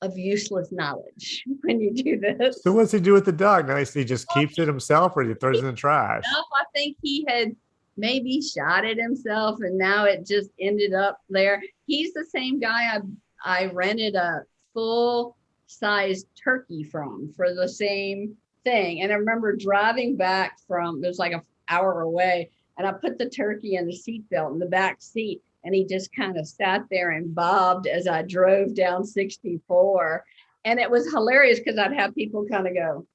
S2: of useless knowledge when you do this.
S1: So what's he do with the duck? Now he just keeps it himself, or he throws it in the trash?
S2: I think he had maybe shot it himself and now it just ended up there. He's the same guy I rented a full-size turkey from for the same thing. And I remember driving back it was like an hour away, and I put the turkey in the seatbelt in the back seat, and he just kind of sat there and bobbed as I drove down 64. And it was hilarious because I'd have people kind of go,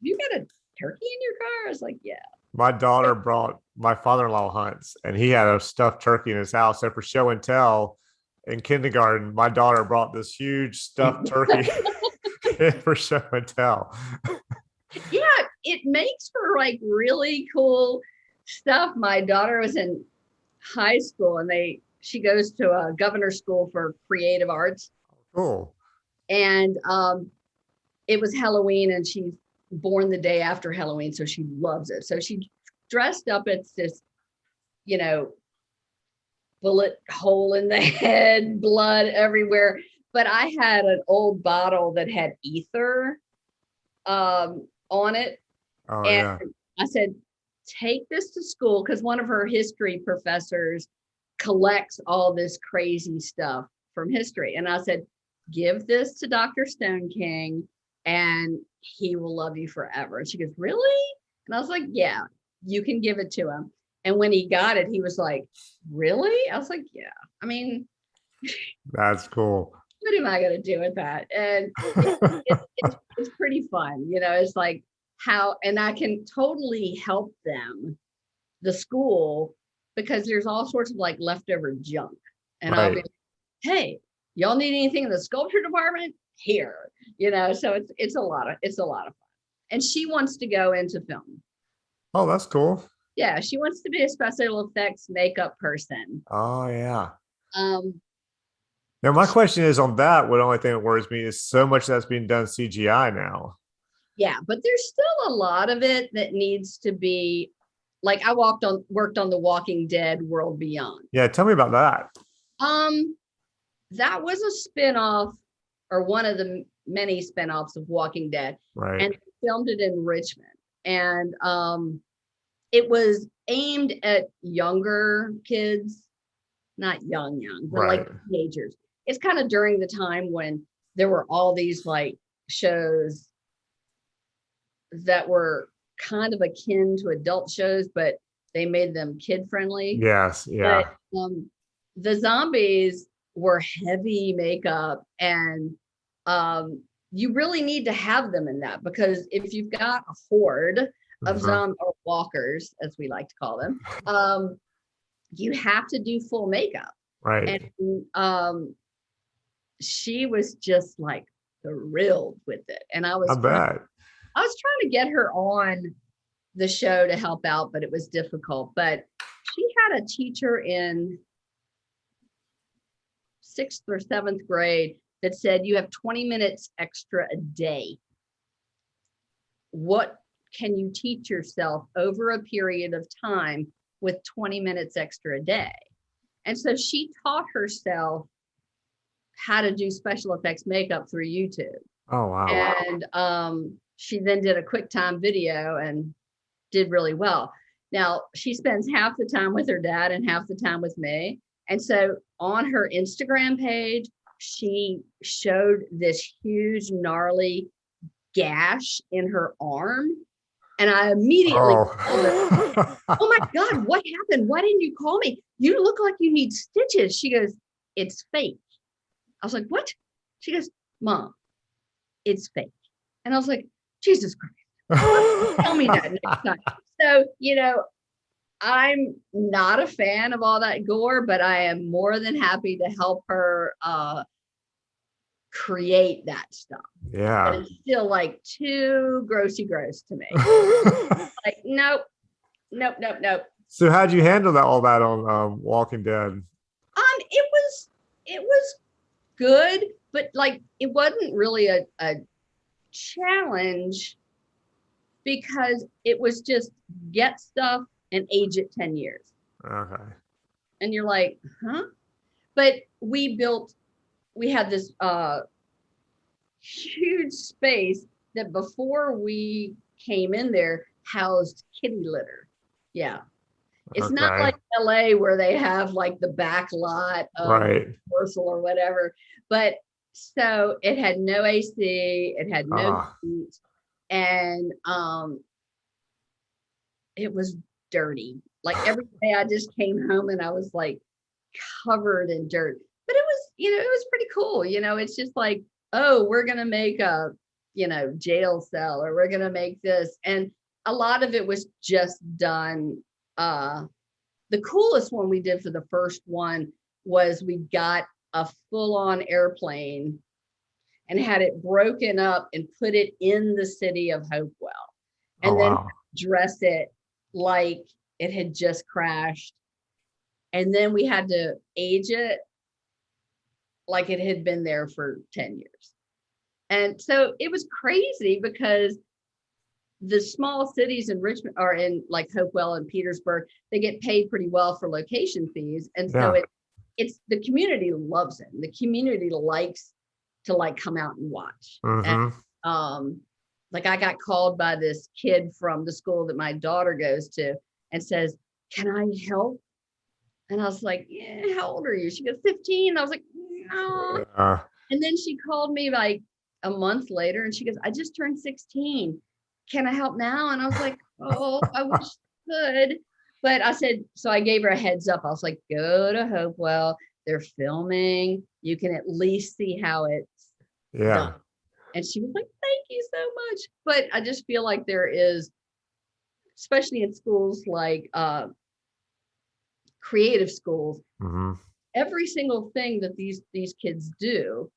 S2: you got a turkey in your car? I was like, yeah.
S1: My daughter brought, my father-in-law hunts, and he had a stuffed turkey in his house. So for show and tell in kindergarten, my daughter brought this huge stuffed turkey for show and tell.
S2: Yeah, it makes for like really cool stuff. My daughter was in high school, and she goes to a governor's school for creative arts.
S1: Cool.
S2: And it was Halloween, and she's born the day after Halloween, so she loves it. So she dressed up as this, bullet hole in the head, blood everywhere. But I had an old bottle that had ether on it. And I said, take this to school, because one of her history professors collects all this crazy stuff from history. And I said, give this to Dr. Stone King, and he will love you forever. And she goes, really? And I was like, yeah, you can give it to him. And when he got it, he was like, really? I was like, yeah. I mean,
S1: That's cool.
S2: what am I going to do with that? And it's pretty fun. It's like how, and I can totally help them, the school, because there's all sorts of like leftover junk. And I'll be
S1: Right.
S2: like, hey, y'all need anything in the sculpture department? Here, so it's a lot of fun. And she wants to go into film.
S1: Oh, that's cool.
S2: Yeah, she wants to be a special effects makeup person.
S1: Oh, yeah.
S2: Um,
S1: Now, my question is on that. What only thing that worries me is so much that's being done CGI now.
S2: yeah, but there's still a lot of it that needs to be, like, I worked on The Walking Dead World Beyond.
S1: Yeah, tell me about that.
S2: That was a spin-off, or one of the many spin-offs of Walking Dead.
S1: Right.
S2: And filmed it in Richmond. And it was aimed at younger kids, not young, but
S1: Right.
S2: like teenagers. It's kind of during the time when there were all these like shows that were kind of akin to adult shows, but they made them kid friendly.
S1: Yes. Yeah.
S2: But the zombies were heavy makeup, and you really need to have them in that, because if you've got a horde of zombie or walkers, as we like to call them, you have to do full makeup.
S1: Right.
S2: And she was just like thrilled with it. And I was
S1: bet.
S2: I was trying to get her on the show to help out, but it was difficult. But she had a teacher in 6th or 7th grade that said, you have 20 minutes extra a day. What can you teach yourself over a period of time with 20 minutes extra a day? And so she taught herself how to do special effects makeup through YouTube.
S1: Oh, wow.
S2: And she then did a QuickTime video and did really well. Now, she spends half the time with her dad and half the time with me. And so on her Instagram page, she showed this huge, gnarly gash in her arm. And I immediately called her, oh my God, what happened? Why didn't you call me? You look like you need stitches. She goes, it's fake. I was like, what? She goes, Mom, it's fake. And I was like, Jesus Christ, tell me that next time. So, I'm not a fan of all that gore, but I am more than happy to help her create that stuff.
S1: Yeah.
S2: But it's still like too grossy gross to me. Like, nope.
S1: So how'd you handle all that on Walking Dead?
S2: It was good, but like it wasn't really a challenge, because it was just get stuff and age it 10 years.
S1: Okay.
S2: And you're like, huh? But we had this huge space that before we came in there housed kitty litter. Yeah. It's not like LA where they have like the back lot of Universal or whatever. But so it had no AC, it had no heat, and it was dirty. Like every day I just came home and I was like covered in dirt. But it was, it was pretty cool. It's just like, oh, we're gonna make a, jail cell, or we're gonna make this. And a lot of it was just done. The coolest one we did for the first one was we got a full-on airplane and had it broken up and put it in the city of Hopewell, and then dress it like it had just crashed. And then we had to age it like it had been there for 10 years. And so it was crazy, because the small cities in Richmond, or in like Hopewell and Petersburg, they get paid pretty well for location fees. And so it's the community loves it. The community likes to like come out and watch. And like I got called by this kid from the school that my daughter goes to and says, can I help? And I was like, yeah, how old are you? She goes, 15. I was like, no. And then she called me like a month later and she goes, I just turned 16. Can I help now? And I was like, oh, I wish I could. But I said, so I gave her a heads up. I was like, go to Hopewell. They're filming. You can at least see how it's done. And she was like, thank you so much. But I just feel like there is, especially in schools like creative schools, every single thing that these kids do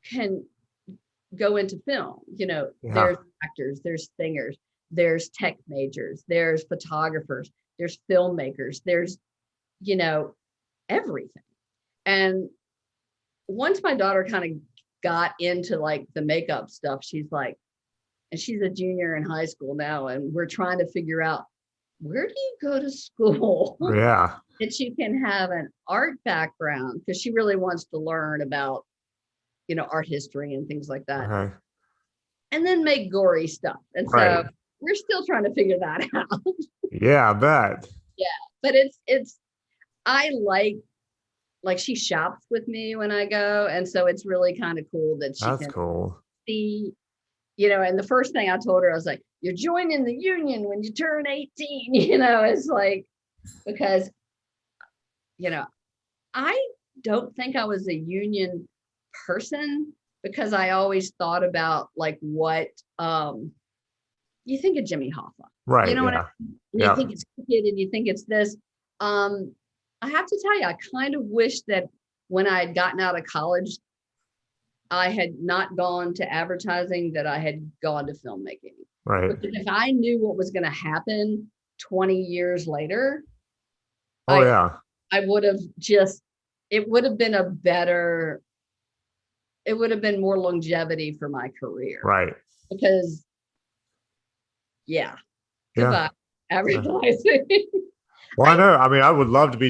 S2: can go into film. You know, there's actors, there's singers, there's tech majors, there's photographers, there's filmmakers, there's, you know, everything. And once my daughter kind of got into like the makeup stuff, she's like, and she's a junior in high school now, and we're trying to figure out, where do you go to school?
S1: Yeah.
S2: That she can have an art background, because she really wants to learn about, you know, art history and things like that.
S1: Okay.
S2: And then make gory stuff. And so we're still trying to figure that out.
S1: Yeah, I bet.
S2: Yeah. But I like she shops with me when I go. And so it's really kind of cool that she can see, you know, and the first thing I told her, I was like, you're joining the union when you turn 18, you know, it's like, because, you know, I don't think I was a union person, because I always thought about like what you think of Jimmy Hoffa,
S1: right?
S2: You know what I mean? You think it's crooked and you think it's this. I have to tell you, I kind of wish that when I had gotten out of college, I had not gone to advertising, that I had gone to filmmaking.
S1: Right.
S2: Because if I knew what was going to happen 20 years later,
S1: I
S2: would have it would have been it would have been more longevity for my career.
S1: Right.
S2: Because, goodbye, advertising.
S1: Well, I know. I mean, I would love to be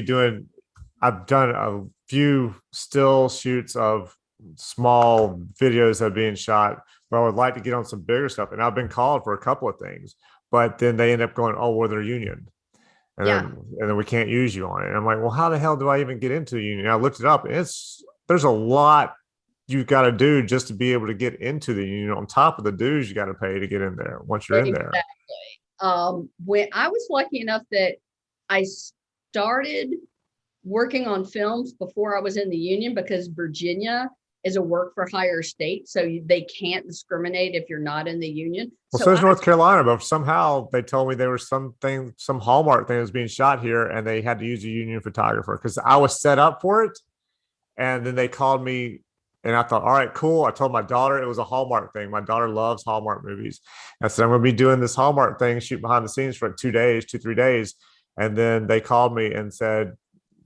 S1: I've done a few still shoots of small videos that are being shot, but I would like to get on some bigger stuff. And I've been called for a couple of things, but then they end up going, oh, well, they're union. And then we can't use you on it. And I'm like, well, how the hell do I even get into a union? And I looked it up, and there's a lot you've got to do just to be able to get into the union, on top of the dues you got to pay to get in there once you're in there.
S2: When I was lucky enough that I started working on films before I was in the union, because Virginia is a work for hire state, so they can't discriminate if you're not in the union.
S1: Well, so is North Carolina, but somehow they told me there was some Hallmark thing that was being shot here, and they had to use a union photographer, because I was set up for it. And then they called me, and I thought, all right, cool. I told my daughter it was a Hallmark thing. My daughter loves Hallmark movies. I said, I'm going to be doing this Hallmark thing, shoot behind the scenes for like 2-3 days. And then they called me and said,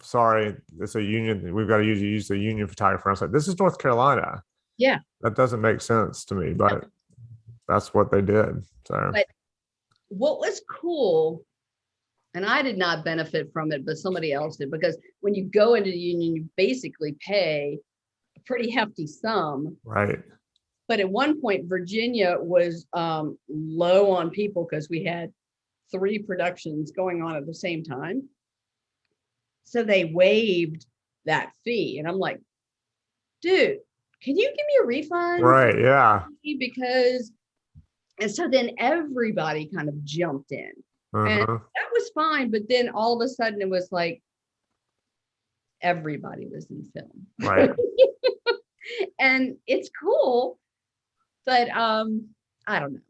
S1: sorry, it's a union. We've got to use the union photographer. I was like, this is North Carolina.
S2: Yeah.
S1: That doesn't make sense to me, but that's what they did. So,
S2: but what was cool, and I did not benefit from it, but somebody else did, because when you go into the union, you basically pay a pretty hefty sum.
S1: Right.
S2: But at one point, Virginia was low on people, because we had 3 productions going on at the same time. So they waived that fee. And I'm like, dude, can you give me a refund?
S1: Right. Yeah.
S2: Because, and so then everybody kind of jumped in. And that was fine. But then all of a sudden it was like, everybody was in film.
S1: Right.
S2: And it's cool. But I don't know.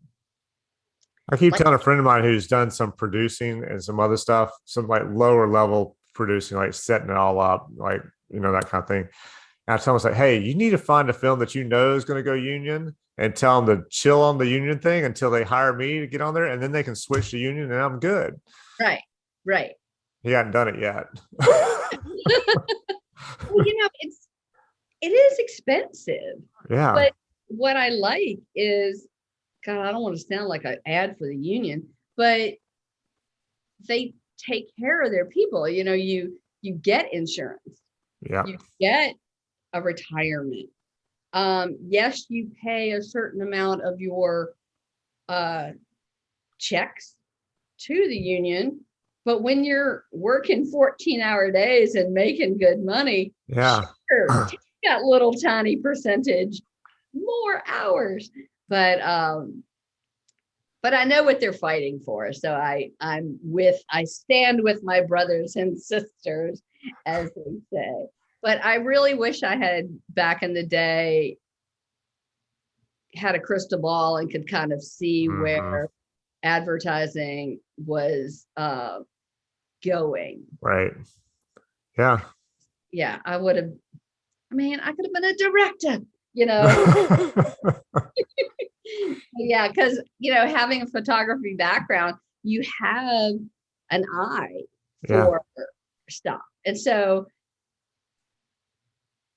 S1: I keep telling a friend of mine who's done some producing and some other stuff, some like lower level producing, like setting it all up, like, you know, that kind of thing. And I tell them, like, hey, you need to find a film that you know is going to go union, and tell them to chill on the union thing until they hire me to get on there, and then they can switch to union, and I'm good.
S2: Right. Right.
S1: He hadn't done it yet.
S2: Well, you know, it is expensive.
S1: Yeah.
S2: But what I like is, God, I don't want to sound like an ad for the union, but they take care of their people. You know, you get insurance.
S1: Yeah.
S2: You get a retirement. Yes, you pay a certain amount of your checks to the union, but when you're working 14-hour days and making good money, sure, take that little tiny percentage more hours. But I know what they're fighting for. So I stand with my brothers and sisters, as they say. But I really wish I had back in the day had a crystal ball and could kind of see
S1: Mhm.
S2: where advertising was going.
S1: Right. Yeah.
S2: Yeah, I would have, I mean, I could have been a director, you know. Yeah, because having a photography background, you have an eye
S1: Yeah.
S2: for stuff. And so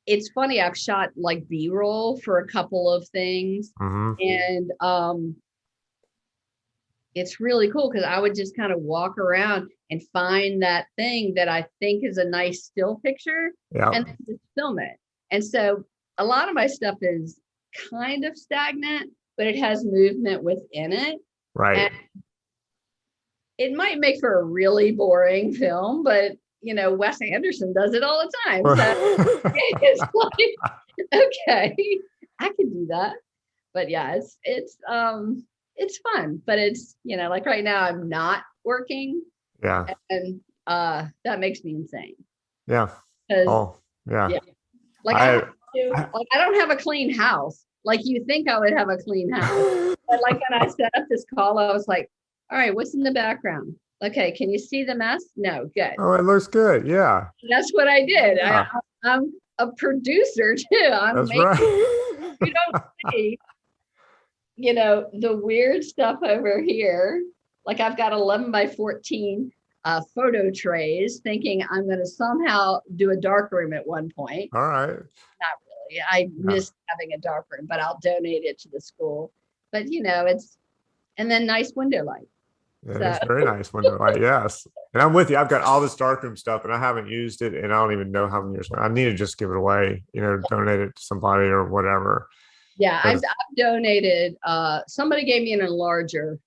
S2: it's funny, I've shot like B-roll for a couple of things.
S1: Hmm.
S2: And it's really cool because I would just kind of walk around and find that thing that I think is a nice still picture
S1: Yeah.
S2: and then just film it. And so a lot of my stuff is kind of stagnant, but it has movement within it.
S1: Right.
S2: And it might make for a really boring film, but Wes Anderson does it all the time. So it's like, okay, I can do that. But yeah, it's fun, but it's like right now I'm not working,
S1: Yeah.
S2: and that makes me insane
S1: Yeah.
S2: because
S1: Oh, yeah.
S2: yeah, like I have
S1: I,
S2: to,
S1: I
S2: like I don't have a clean house. Like you think I would have a clean house, but like when I set up this call, I was like, all right, what's in the background? Okay, can you see the mess? No, good.
S1: oh, it looks good. Yeah.
S2: That's what I did.
S1: Yeah.
S2: I'm a producer too. I'm
S1: That's
S2: making,
S1: right.
S2: you don't see, the weird stuff over here. Like I've got 11 by 14 photo trays thinking I'm going to somehow do a dark room at one point.
S1: All right.
S2: Not really. I
S1: Yeah.
S2: miss having a dark room, but I'll donate it to the school. But and then nice window light.
S1: It
S2: So
S1: is very nice window light. Yes. And I'm with you. I've got all this darkroom stuff and I haven't used it and I don't even know how many years. I need to just give it away, donate it to somebody or whatever.
S2: yeah, I've
S1: 'Cause-
S2: donated, somebody gave me an enlarger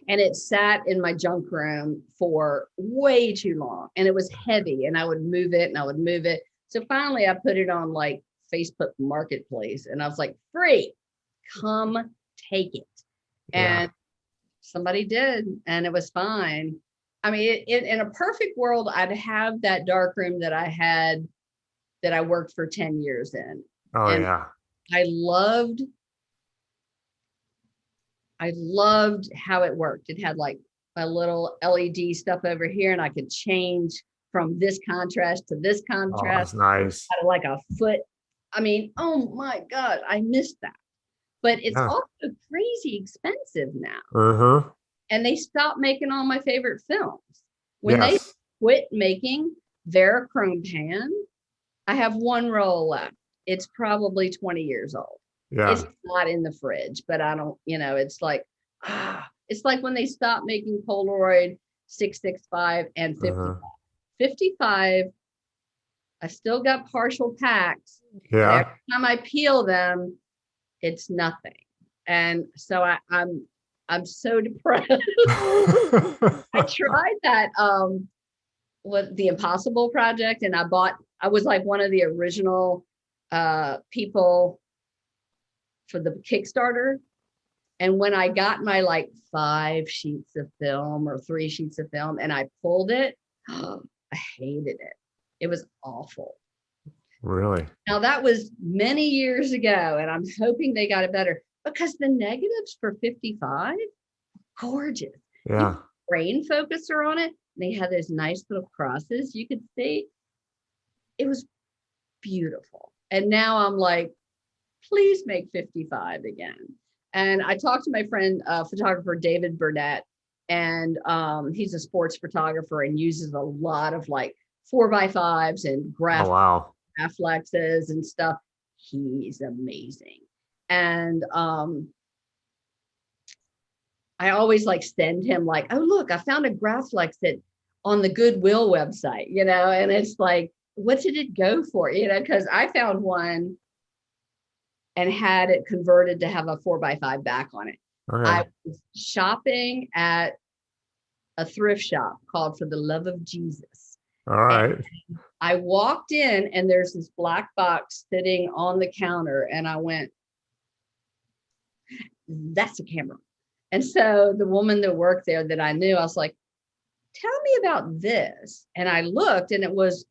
S2: and it sat in my junk room for way too long and it was heavy and I would move it and I would move it. So finally I put it on like Facebook Marketplace and I was like, free, come take it.
S1: yeah.
S2: And somebody did and it was fine. I mean, in a perfect world, I'd have that dark room that I had that I worked for 10 years in.
S1: Oh,
S2: And
S1: yeah.
S2: I loved how it worked. It had like a little LED stuff over here, and I could change from this contrast to this
S1: Oh,
S2: contrast.
S1: that's nice.
S2: Had like a foot. I mean, oh my God, I missed that. But it's
S1: Yeah.
S2: also crazy expensive now.
S1: Uh-huh.
S2: And they stopped making all my favorite films. When they
S1: Yes.
S2: quit making Verichrome pan, I have one roll left. It's probably 20 years old. It's
S1: Yeah.
S2: not in the fridge, but I don't, it's like, it's like when they stopped making Polaroid 665 and 55.
S1: Uh-huh.
S2: 55, I still got partial packs, but
S1: Yeah.
S2: every time I peel them, it's nothing. And so I'm so depressed. I tried that what the Impossible Project, and I was like one of the original people for the Kickstarter. And when I got my like 5 sheets of film or 3 sheets of film and I pulled it, I hated it. It was awful.
S1: Really?
S2: Now that was many years ago, and I'm hoping they got it better because the negatives for 55, gorgeous.
S1: Yeah.
S2: Brain focuser on it. They had those nice little crosses you could see. It was beautiful. And now I'm like, please make 55 again. And I talked to my friend, photographer David Burnett, and he's a sports photographer and uses a lot of like 4x5s and
S1: Oh, wow.
S2: Graflexes and stuff. He's amazing. And I always like send him like, oh, look, I found a Graflex that on the Goodwill website, and it's like, what did it go for? Because I found one and had it converted to have a 4x5 back on it.
S1: Okay.
S2: I was shopping at a thrift shop called For the Love of Jesus.
S1: All right.
S2: I walked in and there's this black box sitting on the counter, and I went, that's a camera. And so the woman that worked there that I knew, I was like, tell me about this. And I looked, and it was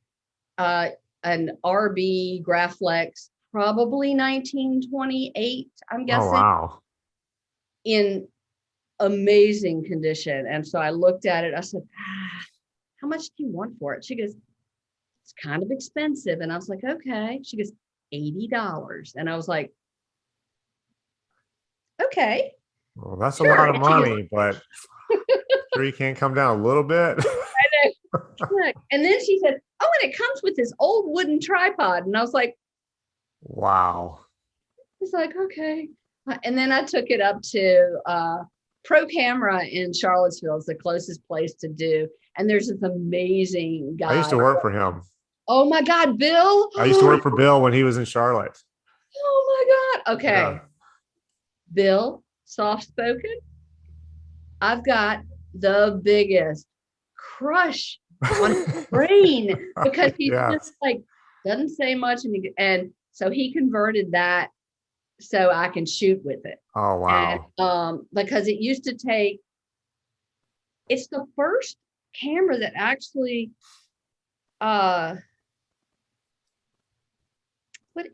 S2: an RB Graflex, probably 1928, I'm
S1: Oh,
S2: guessing,
S1: wow.
S2: in amazing condition. And so I looked at it. I said, how much do you want for it? She goes, it's kind of expensive. And I was like, okay. She goes, $80. And I was like, okay.
S1: Well, that's
S2: Sure.
S1: a lot of
S2: And she goes,
S1: money, but sure you can't come down a little bit.
S2: and then she said, oh, and it comes with this old wooden tripod. And I was like,
S1: Wow.
S2: it's like, okay. And then I took it up to Pro Camera in Charlottesville. It's the closest place to do. And there's this amazing guy.
S1: I used to work for him.
S2: Oh my God, Bill.
S1: I used to work for Bill when he was in Charlotte.
S2: Oh my God. Okay.
S1: Yeah.
S2: Bill, soft spoken. I've got the biggest crush on his brain because he's just like, doesn't say much. And so he converted that so I can shoot with it.
S1: Oh, wow.
S2: And because it used to take, it's the first camera that actually, what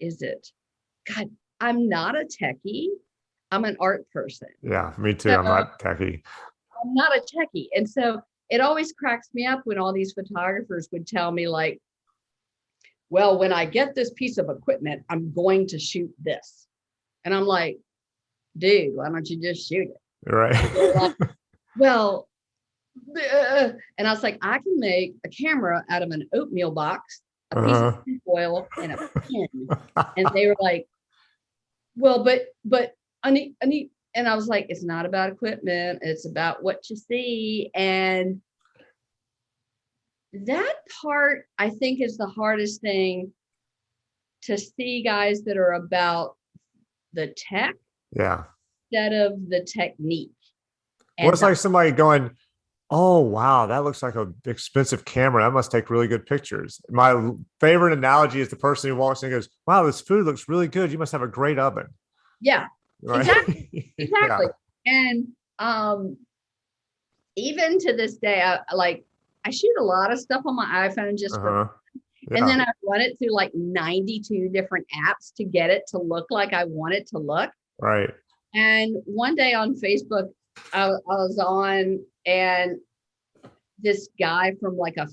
S2: is it? God, I'm not a techie. I'm an art person.
S1: Yeah, me too.
S2: So,
S1: I'm not techie.
S2: I'm not a techie. And so it always cracks me up when all these photographers would tell me like, well, when I get this piece of equipment, I'm going to shoot this. And I'm like, dude, why don't you just shoot it?
S1: Right.
S2: Like, well, and I was like, I can make a camera out of an oatmeal box, a piece of foil, and a pin. And they were like, well, but I need, and I was like, it's not about equipment. It's about what you see. And that part, I think, is the hardest thing to see, guys that are about the tech instead of the technique.
S1: Well, it's like somebody going, oh, wow, that looks like an expensive camera. That must take really good pictures. My favorite analogy is the person who walks in and goes, wow, this food looks really good. You must have a great oven.
S2: Yeah,
S1: right?
S2: Exactly. And even to this day, I shoot a lot of stuff on my iPhone just for and then I run it through like 92 different apps to get it to look like I want it to look.
S1: Right.
S2: And one day on Facebook, I was on, and this guy from like a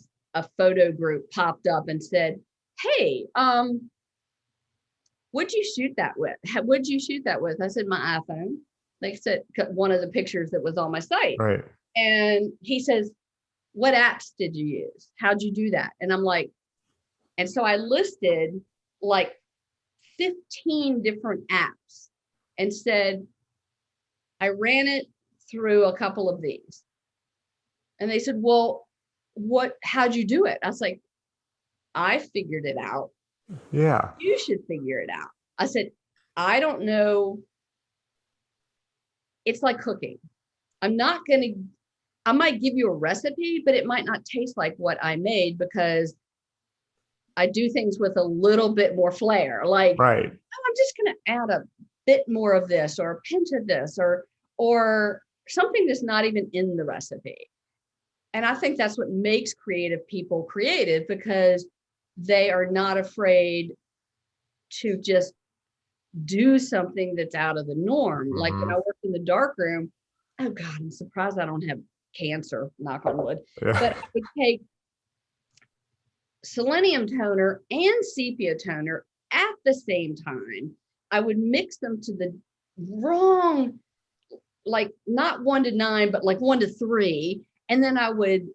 S2: photo group popped up and said, hey, what'd you shoot that with? What'd you shoot that with? I said, my iPhone. Like I said, one of the pictures that was on my site.
S1: Right.
S2: And he says, what apps did you use? How'd you do that? And I'm like, and so I listed like 15 different apps and said, I ran it through a couple of these. And they said, well, how'd you do it? I was like, I figured it out.
S1: Yeah.
S2: You should figure it out. I said, I don't know. It's like cooking. I might give you a recipe, but it might not taste like what I made because I do things with a little bit more flair. Like,
S1: right.
S2: Oh, I'm just going to add a bit more of this or a pinch of this or something that's not even in the recipe. And I think that's what makes creative people creative, because they are not afraid to just do something that's out of the norm. Mm-hmm. Like when I worked in the darkroom, oh God, I'm surprised I don't have cancer, knock on wood. Yeah. But I would take selenium toner and sepia toner at the same time. I would mix them to the wrong, like not 1 to 9, but like 1 to 3. And then I would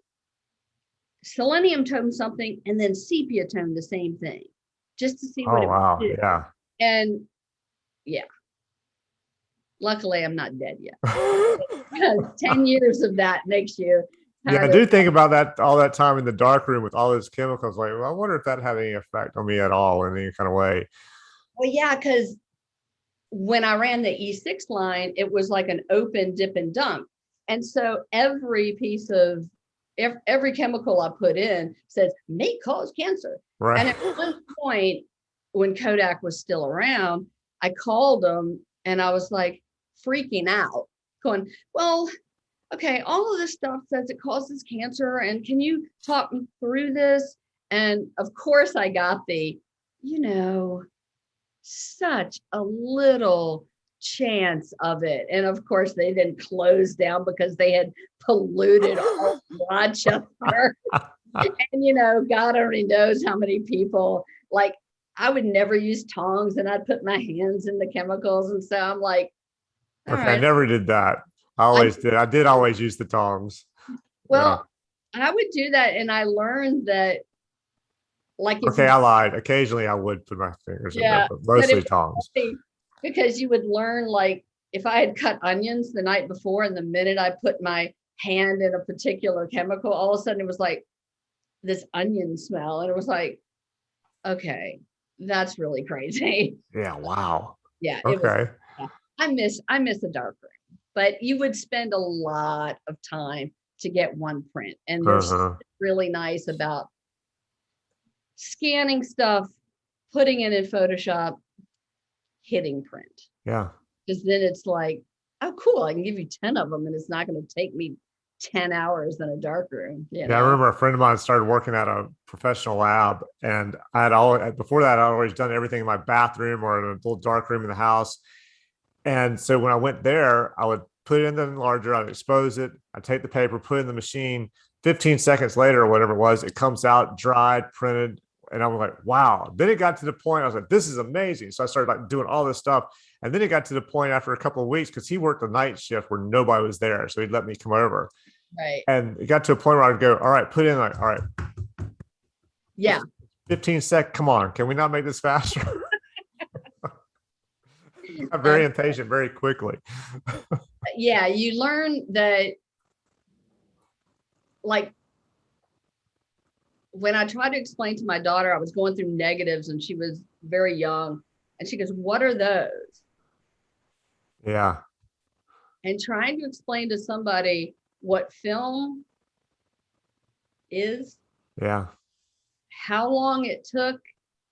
S2: selenium tone something and then sepia tone the same thing, just to see what it would do.
S1: Yeah.
S2: And yeah, luckily I'm not dead yet. 10 years of that makes you.
S1: Yeah, I do think about that all that time in the dark room with all those chemicals. Like, well, I wonder if that had any effect on me at all in any kind of way.
S2: Well, yeah, because when I ran the E6 line, it was like an open dip and dunk. And so every piece of every chemical I put in says may cause cancer.
S1: Right.
S2: And at one point, when Kodak was still around, I called them and I was like freaking out, going, well, okay, all of this stuff says it causes cancer. And can you talk me through this? And of course, I got the, such a little chance of it. And of course, they then closed down because they had polluted all Rochester. And, God only knows how many people, like, I would never use tongs and I'd put my hands in the chemicals. And so I'm like,
S1: okay,
S2: right.
S1: I never did that. I always did. I did always use the tongs.
S2: Well, I would do that. And I learned that, like,
S1: okay, I lied. Occasionally I would put my fingers in there, but mostly tongs.
S2: Because you would learn, like, if I had cut onions the night before and the minute I put my hand in a particular chemical, all of a sudden it was like this onion smell. And it was like, okay, that's really crazy.
S1: Yeah. Wow.
S2: Yeah.
S1: Okay.
S2: I miss a dark room, but you would spend a lot of time to get one print. And there's really nice about scanning stuff, putting it in Photoshop, hitting print.
S1: Yeah.
S2: Because then it's like, oh, cool, I can give you 10 of them and it's not going to take me 10 hours in a dark room.
S1: Yeah, I remember a friend of mine started working at a professional lab, and I had always, before that, I'd always done everything in my bathroom or in a little dark room in the house. And so when I went there, I would put it in the enlarger, I'd expose it, I'd take the paper, put it in the machine. 15 seconds later, or whatever it was, it comes out dried, printed. And I'm like, wow. Then it got to the point, I was like, this is amazing. So I started like doing all this stuff. And then it got to the point after a couple of weeks, because he worked a night shift where nobody was there. So he'd let me come over.
S2: Right.
S1: And it got to a point where I'd go, all right, put in like, all right.
S2: Yeah.
S1: 15 sec. Come on. Can we not make this faster? I'm very impatient very quickly.
S2: Yeah. You learn that, like, when I tried to explain to my daughter, I was going through negatives and she was very young. And she goes, what are those?
S1: Yeah.
S2: And trying to explain to somebody what film is,
S1: yeah,
S2: how long it took,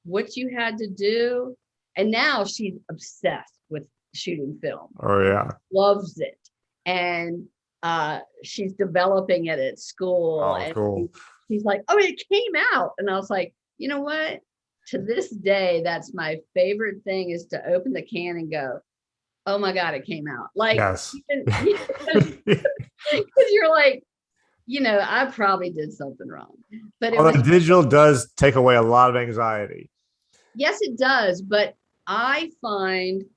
S2: what you had to do. And now she's obsessed with shooting film.
S1: Oh, yeah.
S2: Loves it. And she's developing it at school.
S1: Oh,
S2: and
S1: cool.
S2: She's like, oh, it came out. And I was like, you know what? To this day, that's my favorite thing, is to open the can and go, oh my God, it came out. Like,
S1: yes.
S2: Because you're like, I probably did something wrong. But
S1: the digital does take away a lot of anxiety.
S2: Yes, it does. But I think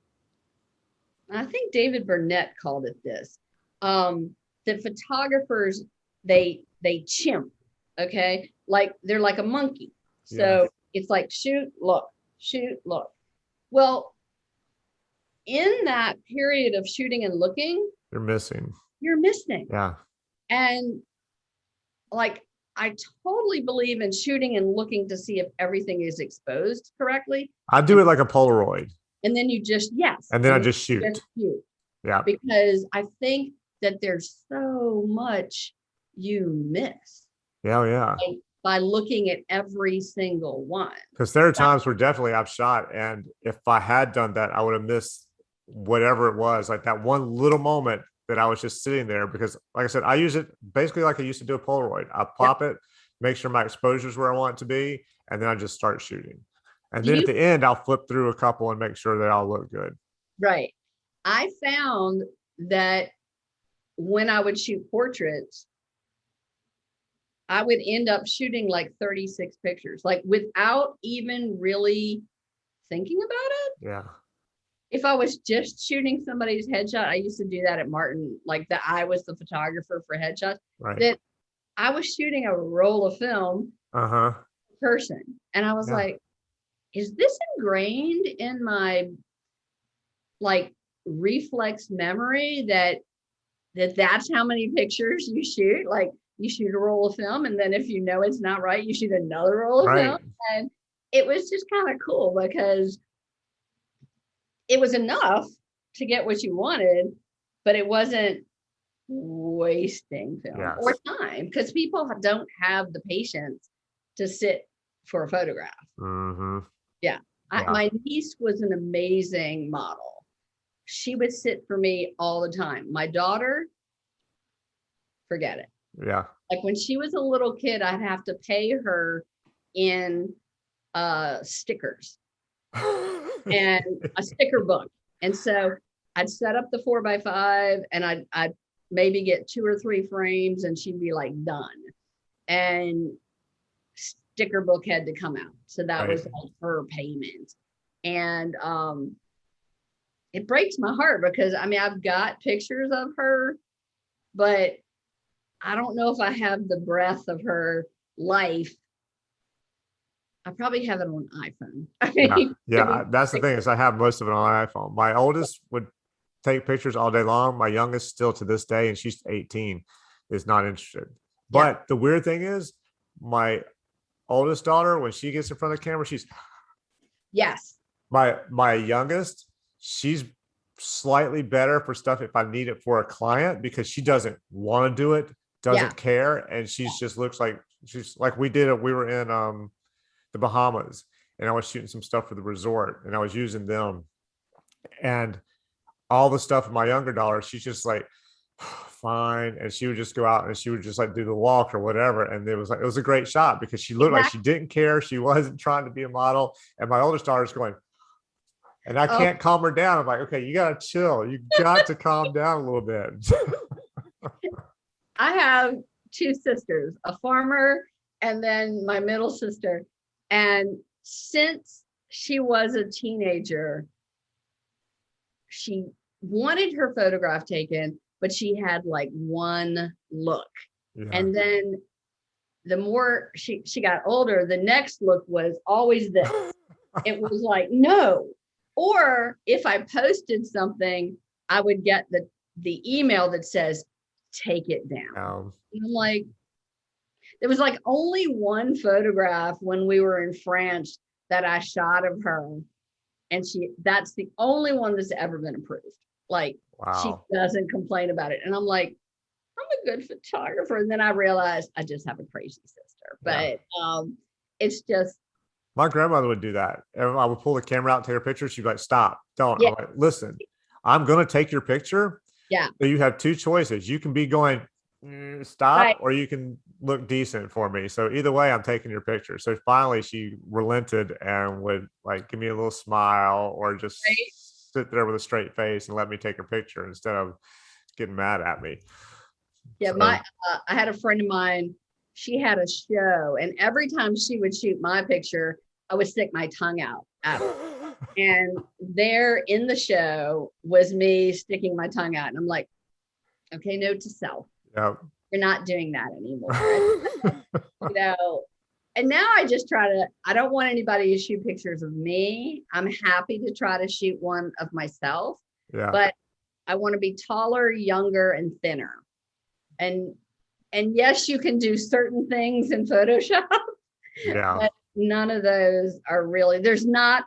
S2: David Burnett called it this, that photographers, they chimp. Okay. Like, they're like a monkey. So it's like, shoot, look, shoot, look. Well, in that period of shooting and looking,
S1: you're missing. Yeah.
S2: And like, I totally believe in shooting and looking to see if everything is exposed correctly.
S1: I do it like a Polaroid.
S2: And then you just,
S1: And then I just shoot. Yeah.
S2: Because I think that there's so much you miss.
S1: Yeah.
S2: By looking at every single one.
S1: Because there are times where definitely I've shot, and if I had done that, I would have missed whatever it was, like that one little moment that I was just sitting there. Because like I said, I use it basically like I used to do a Polaroid. I pop it, make sure my exposure is where I want it to be, and then I just start shooting. And then at the end, I'll flip through a couple and make sure they all look good.
S2: Right. I found that when I would shoot portraits, I would end up shooting like 36 pictures, like without even really thinking about it.
S1: Yeah.
S2: If I was just shooting somebody's headshot, I used to do that at Martin, like that I was the photographer for headshots, that I was shooting a roll of film person. And I was like, is this ingrained in my like reflex memory that's how many pictures you shoot? Like, you shoot a roll of film, and then if you know it's not right, you shoot another roll of film. And it was just kind of cool because it was enough to get what you wanted, but it wasn't wasting film or
S1: Yes.
S2: time because people don't have the patience to sit for a photograph.
S1: Mm-hmm.
S2: Yeah.
S1: Yeah.
S2: My niece was an amazing model. She would sit for me all the time. My daughter, forget it.
S1: Yeah.
S2: Like when she was a little kid, I'd have to pay her in stickers and a sticker book. And so I'd set up the 4x5 and I'd maybe get 2 or 3 frames and she'd be like done. And sticker book had to come out. So that
S1: Right.
S2: was like her payment. And it breaks my heart because I mean I've got pictures of her, but I don't know if I have the breadth of her life. I probably have it on iPhone. I
S1: Yeah.
S2: mean,
S1: Yeah. That's the thing is I have most of it on iPhone. My oldest would take pictures all day long. My youngest still to this day, and she's 18, is not interested.
S2: yeah.
S1: But the weird thing is my oldest daughter, when she gets in front of the camera, she's
S2: Yes.
S1: my youngest, she's slightly better for stuff if I need it for a client because she doesn't want to do it,
S2: Yeah.
S1: doesn't care, and she's just looks like she's like we did it. We were in the Bahamas and I was shooting some stuff for the resort and I was using them and all the stuff of my younger daughter, she's just like fine, and she would just go out and she would just like do the walk or whatever, and it was a great shot because she looked like she
S2: Exactly.
S1: didn't care, she wasn't trying to be a model, and my oldest daughter's going, and I
S2: Oh,
S1: can't calm her down. I'm like, okay, you gotta chill, you got to calm down a little bit.
S2: I have 2 sisters, a farmer and then my middle sister. And since she was a teenager, she wanted her photograph taken, but she had like one look.
S1: Yeah.
S2: And then the more she got older, the next look was always this. It was like, no. Or if I posted something, I would get the email that says, take it down. And I'm like, there was like only one photograph when we were in France that I shot of her. And that's the only one that's ever been approved. Like she
S1: Wow.
S2: doesn't complain about it. And I'm like, I'm a good photographer. And then I realized I just have a crazy sister.
S1: Yeah.
S2: But it's just,
S1: My grandmother would do that. I would pull the camera out, take her picture. She'd be like, stop, don't.
S2: yeah,
S1: I'm like, listen, I'm going to take your picture.
S2: yeah,
S1: So you have 2 choices. You can be going, stop,
S2: right.
S1: or you can look decent for me. So either way, I'm taking your picture. So finally, she relented and would like give me a little smile or just
S2: Right.
S1: sit there with a straight face and let me take her picture instead of getting mad at me.
S2: Yeah,
S1: So
S2: I had a friend of mine, she had a show, and every time she would shoot my picture, I would stick my tongue out at her. And there in the show was me sticking my tongue out. And I'm like, okay, note to self,
S1: yeah.
S2: you're not doing that anymore. You know, and now I just I don't want anybody to shoot pictures of me. I'm happy to try to shoot one of myself,
S1: Yeah.
S2: but I want to be taller, younger, and thinner. And yes, you can do certain things in Photoshop,
S1: Yeah.
S2: but none of those are really, there's not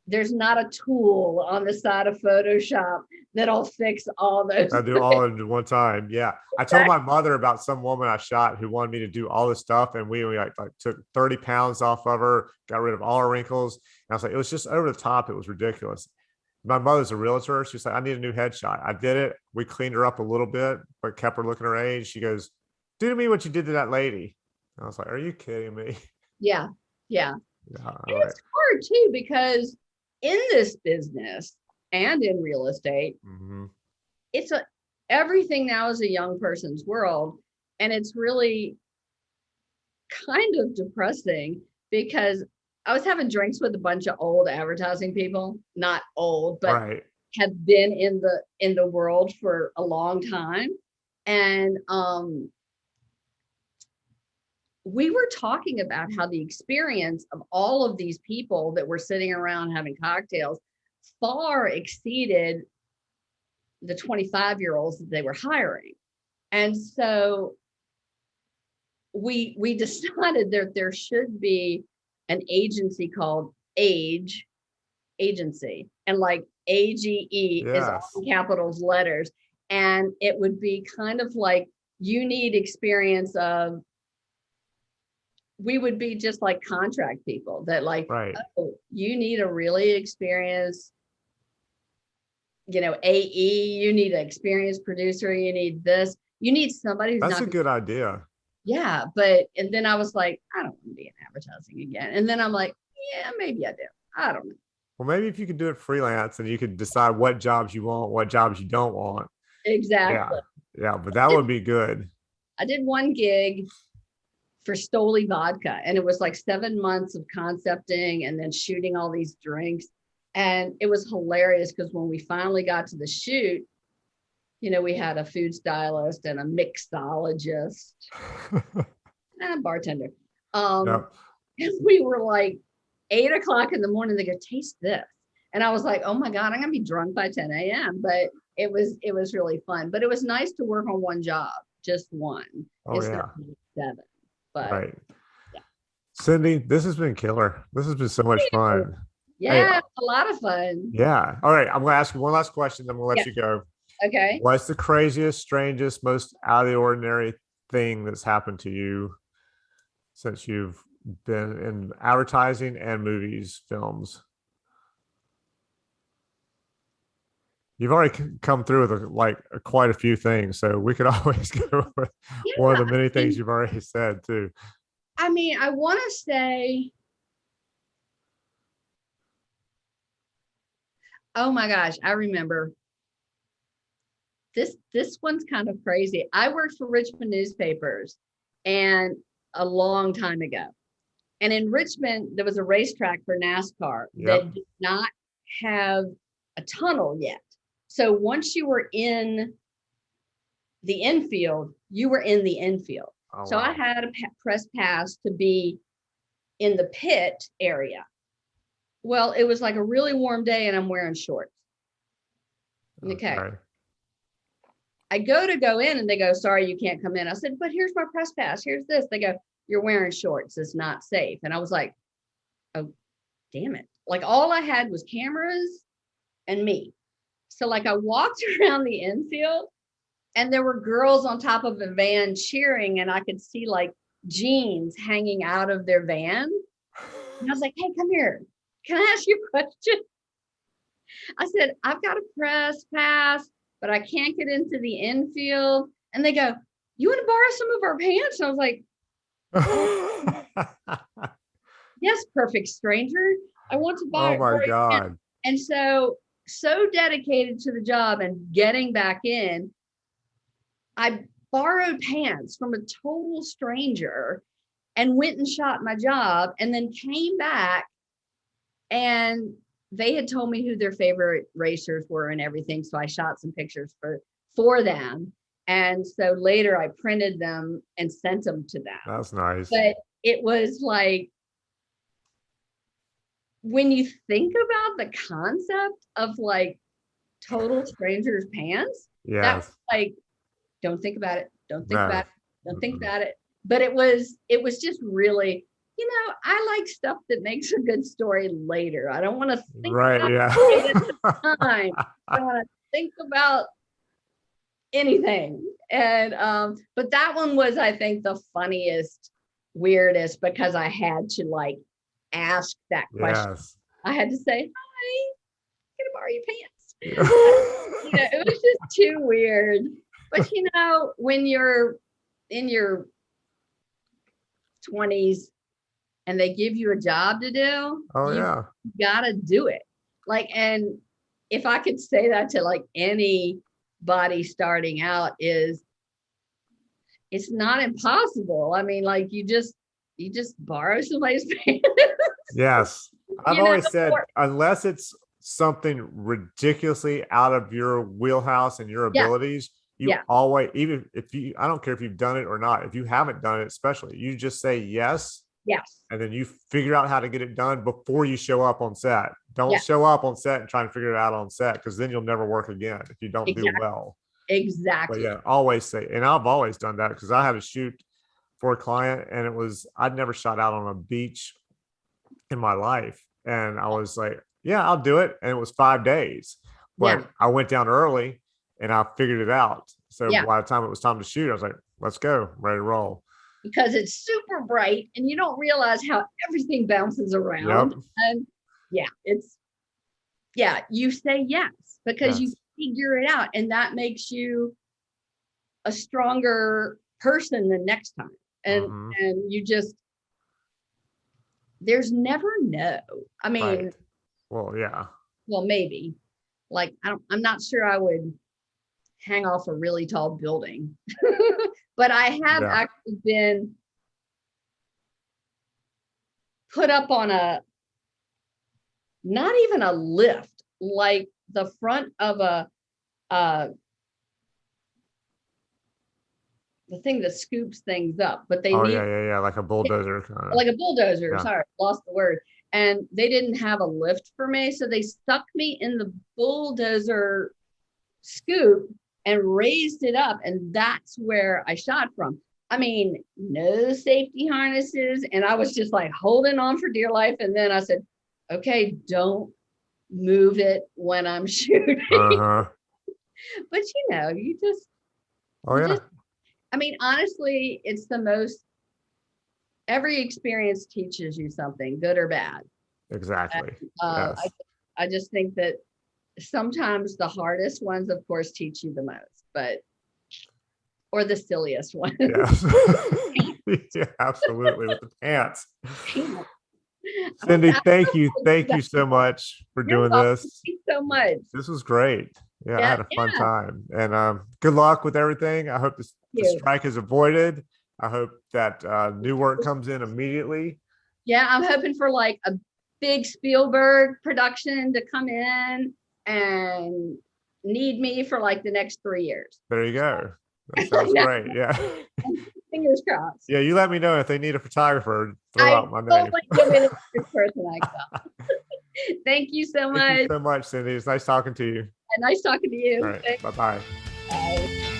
S2: a tool on the side of Photoshop that'll fix all those
S1: I do
S2: things.
S1: all in one time. Yeah. I told my mother about some woman I shot who wanted me to do all this stuff. And we like took 30 pounds off of her, got rid of all her wrinkles. And I was like, it was just over the top. It was ridiculous. My mother's a realtor. She's like, I need a new headshot. I did it. We cleaned her up a little bit, but kept her looking her age. She goes, do to me what you did to that lady. I was like, are you kidding me?
S2: Yeah, yeah.
S1: Yeah.
S2: And it's hard too, because in this business and in real estate,
S1: Mm-hmm.
S2: it's everything now is a young person's world. And it's really kind of depressing because I was having drinks with a bunch of old advertising people, not old, but
S1: Right.
S2: have been in the world for a long time. And we were talking about how the experience of all of these people that were sitting around having cocktails far exceeded the 25-year-olds that they were hiring. And so we decided that there should be an agency called Age Agency, and like AGE is all
S1: Yes.
S2: in capitals letters. And it would be kind of like, you need experience of, we would be just like contract people that like,
S1: Right.
S2: oh, you need a really experienced, AE, you need an experienced producer, you need this, you need somebody who's
S1: That's
S2: not
S1: a good idea.
S2: yeah. And then I was like, I don't want to be in advertising again. And then I'm like, yeah, maybe I do. I don't know.
S1: Well, maybe if you could do it freelance and you could decide what jobs you want, what jobs you don't want. Yeah.
S2: Exactly.
S1: Yeah. But that would be good.
S2: I did one gig for Stoli Vodka, and it was like 7 months of concepting and then shooting all these drinks. And it was hilarious because when we finally got to the shoot, we had a food stylist and a mixologist and a bartender.
S1: Yep.
S2: And we were like 8 o'clock in the morning, they go, taste this. And I was like, oh my God, I'm gonna be drunk by 10 a.m. But it was really fun. But it was nice to work on one job, just one, instead of 7. But
S1: Right.
S2: yeah.
S1: Cindy, this has been killer. This has been so much fun.
S2: Yeah, a lot of fun.
S1: Yeah. All right. I'm going to ask you one last question, then we'll let you go.
S2: Okay.
S1: What's the craziest, strangest, most out of the ordinary thing that's happened to you since you've been in advertising and movies, films? You've already come through with quite a few things, so we could always go with one of the many things you've already said too.
S2: I mean, I want to say, oh my gosh, I remember this one's kind of crazy. I worked for Richmond newspapers and a long time ago. And in Richmond, there was a racetrack for NASCAR that did not have a tunnel yet. So once you were in the infield, you were in the infield. Oh, so wow. I had a press pass to be in the pit area. Well, it was like a really warm day and I'm wearing shorts. Okay. I go in and they go, sorry, you can't come in. I said, but here's my press pass. Here's this. They go, you're wearing shorts. It's not safe. And I was like, oh, damn it. Like all I had was cameras and me. So like I walked around the infield and there were girls on top of a van cheering and I could see like jeans hanging out of their van. And I was like, hey, come here. Can I ask you a question? I said, I've got a press pass, but I can't get into the infield. And they go, you want to borrow some of our pants? And I was like, oh. Yes, perfect stranger. I want to buy.
S1: Oh my God.
S2: And so dedicated to the job and getting back in, I borrowed pants from a total stranger and went and shot my job and then came back and they had told me who their favorite racers were and everything. So I shot some pictures for them. And so later I printed them and sent them to them.
S1: That's nice.
S2: But it was like, when you think about the concept of like total strangers pants, that's like, don't think about it. Don't think about it. Don't think about it. But it was just really, I like stuff that makes a good story later. I don't want to think about it at the time. I don't want to think about anything. And but that one was, I think, the funniest, weirdest, because I had to like ask that question. Yes. I had to say, hi, can I borrow your pants? It was just too weird. But when you're in your 20s and they give you a job to do, you gotta do it. Like, and if I could say that to like anybody starting out, is it's not impossible. I mean, like you just borrow somebody's pants.
S1: Yes. I've always said, unless it's something ridiculously out of your wheelhouse and your abilities, you always, even if I don't care if you've done it or not, if you haven't done it, especially, you just say yes.
S2: Yes.
S1: And then you figure out how to get it done before you show up on set. Don't show up on set and try and figure it out on set, because then you'll never work again if you don't do well.
S2: Exactly.
S1: But always say, and I've always done that, because I had a shoot for a client and I'd never shot out on a beach in my life. And I was like, yeah, I'll do it. And it was 5 days, but I went down early and I figured it out. So
S2: Yeah.
S1: by the time it was time to shoot, I was like, let's go, ready to roll.
S2: Because it's super bright and you don't realize how everything bounces around.
S1: Yep.
S2: And you say yes because you figure it out, and that makes you a stronger person the next time. And you just, there's never no. I mean,
S1: Right. Well,
S2: maybe. Like I'm not sure I would hang off a really tall building, but I have actually been put up on not even a lift, like the front of the thing that scoops things up, but they need
S1: like a bulldozer kind of.
S2: Like a bulldozer. Sorry, lost the word. And they didn't have a lift for me, so they stuck me in the bulldozer scoop and raised it up, and that's where I shot from. I mean, no safety harnesses, and I was just like holding on for dear life. And then I said, okay, don't move it when I'm shooting. But you just, I mean, honestly, it's the most, every experience teaches you something, good or bad.
S1: Exactly.
S2: And, I just think that sometimes the hardest ones, of course, teach you the most, or the silliest one.
S1: Yeah, absolutely. With the pants. Cindy, thank you so much for doing this.
S2: Thank you so much.
S1: This was great. I had a fun time, and good luck with everything. I hope the strike is avoided. I hope that new work comes in immediately. Yeah,
S2: I'm hoping for like a big Spielberg production to come in and need me for like the next 3 years.
S1: There you go. That sounds great. Yeah.
S2: Fingers crossed.
S1: Yeah, you let me know if they need a photographer. Throw out my name.
S2: Thank you so much.
S1: Thank you so much, Cindy. It's nice talking to you.
S2: And nice talking to you.
S1: All right. Bye-bye.
S2: Bye.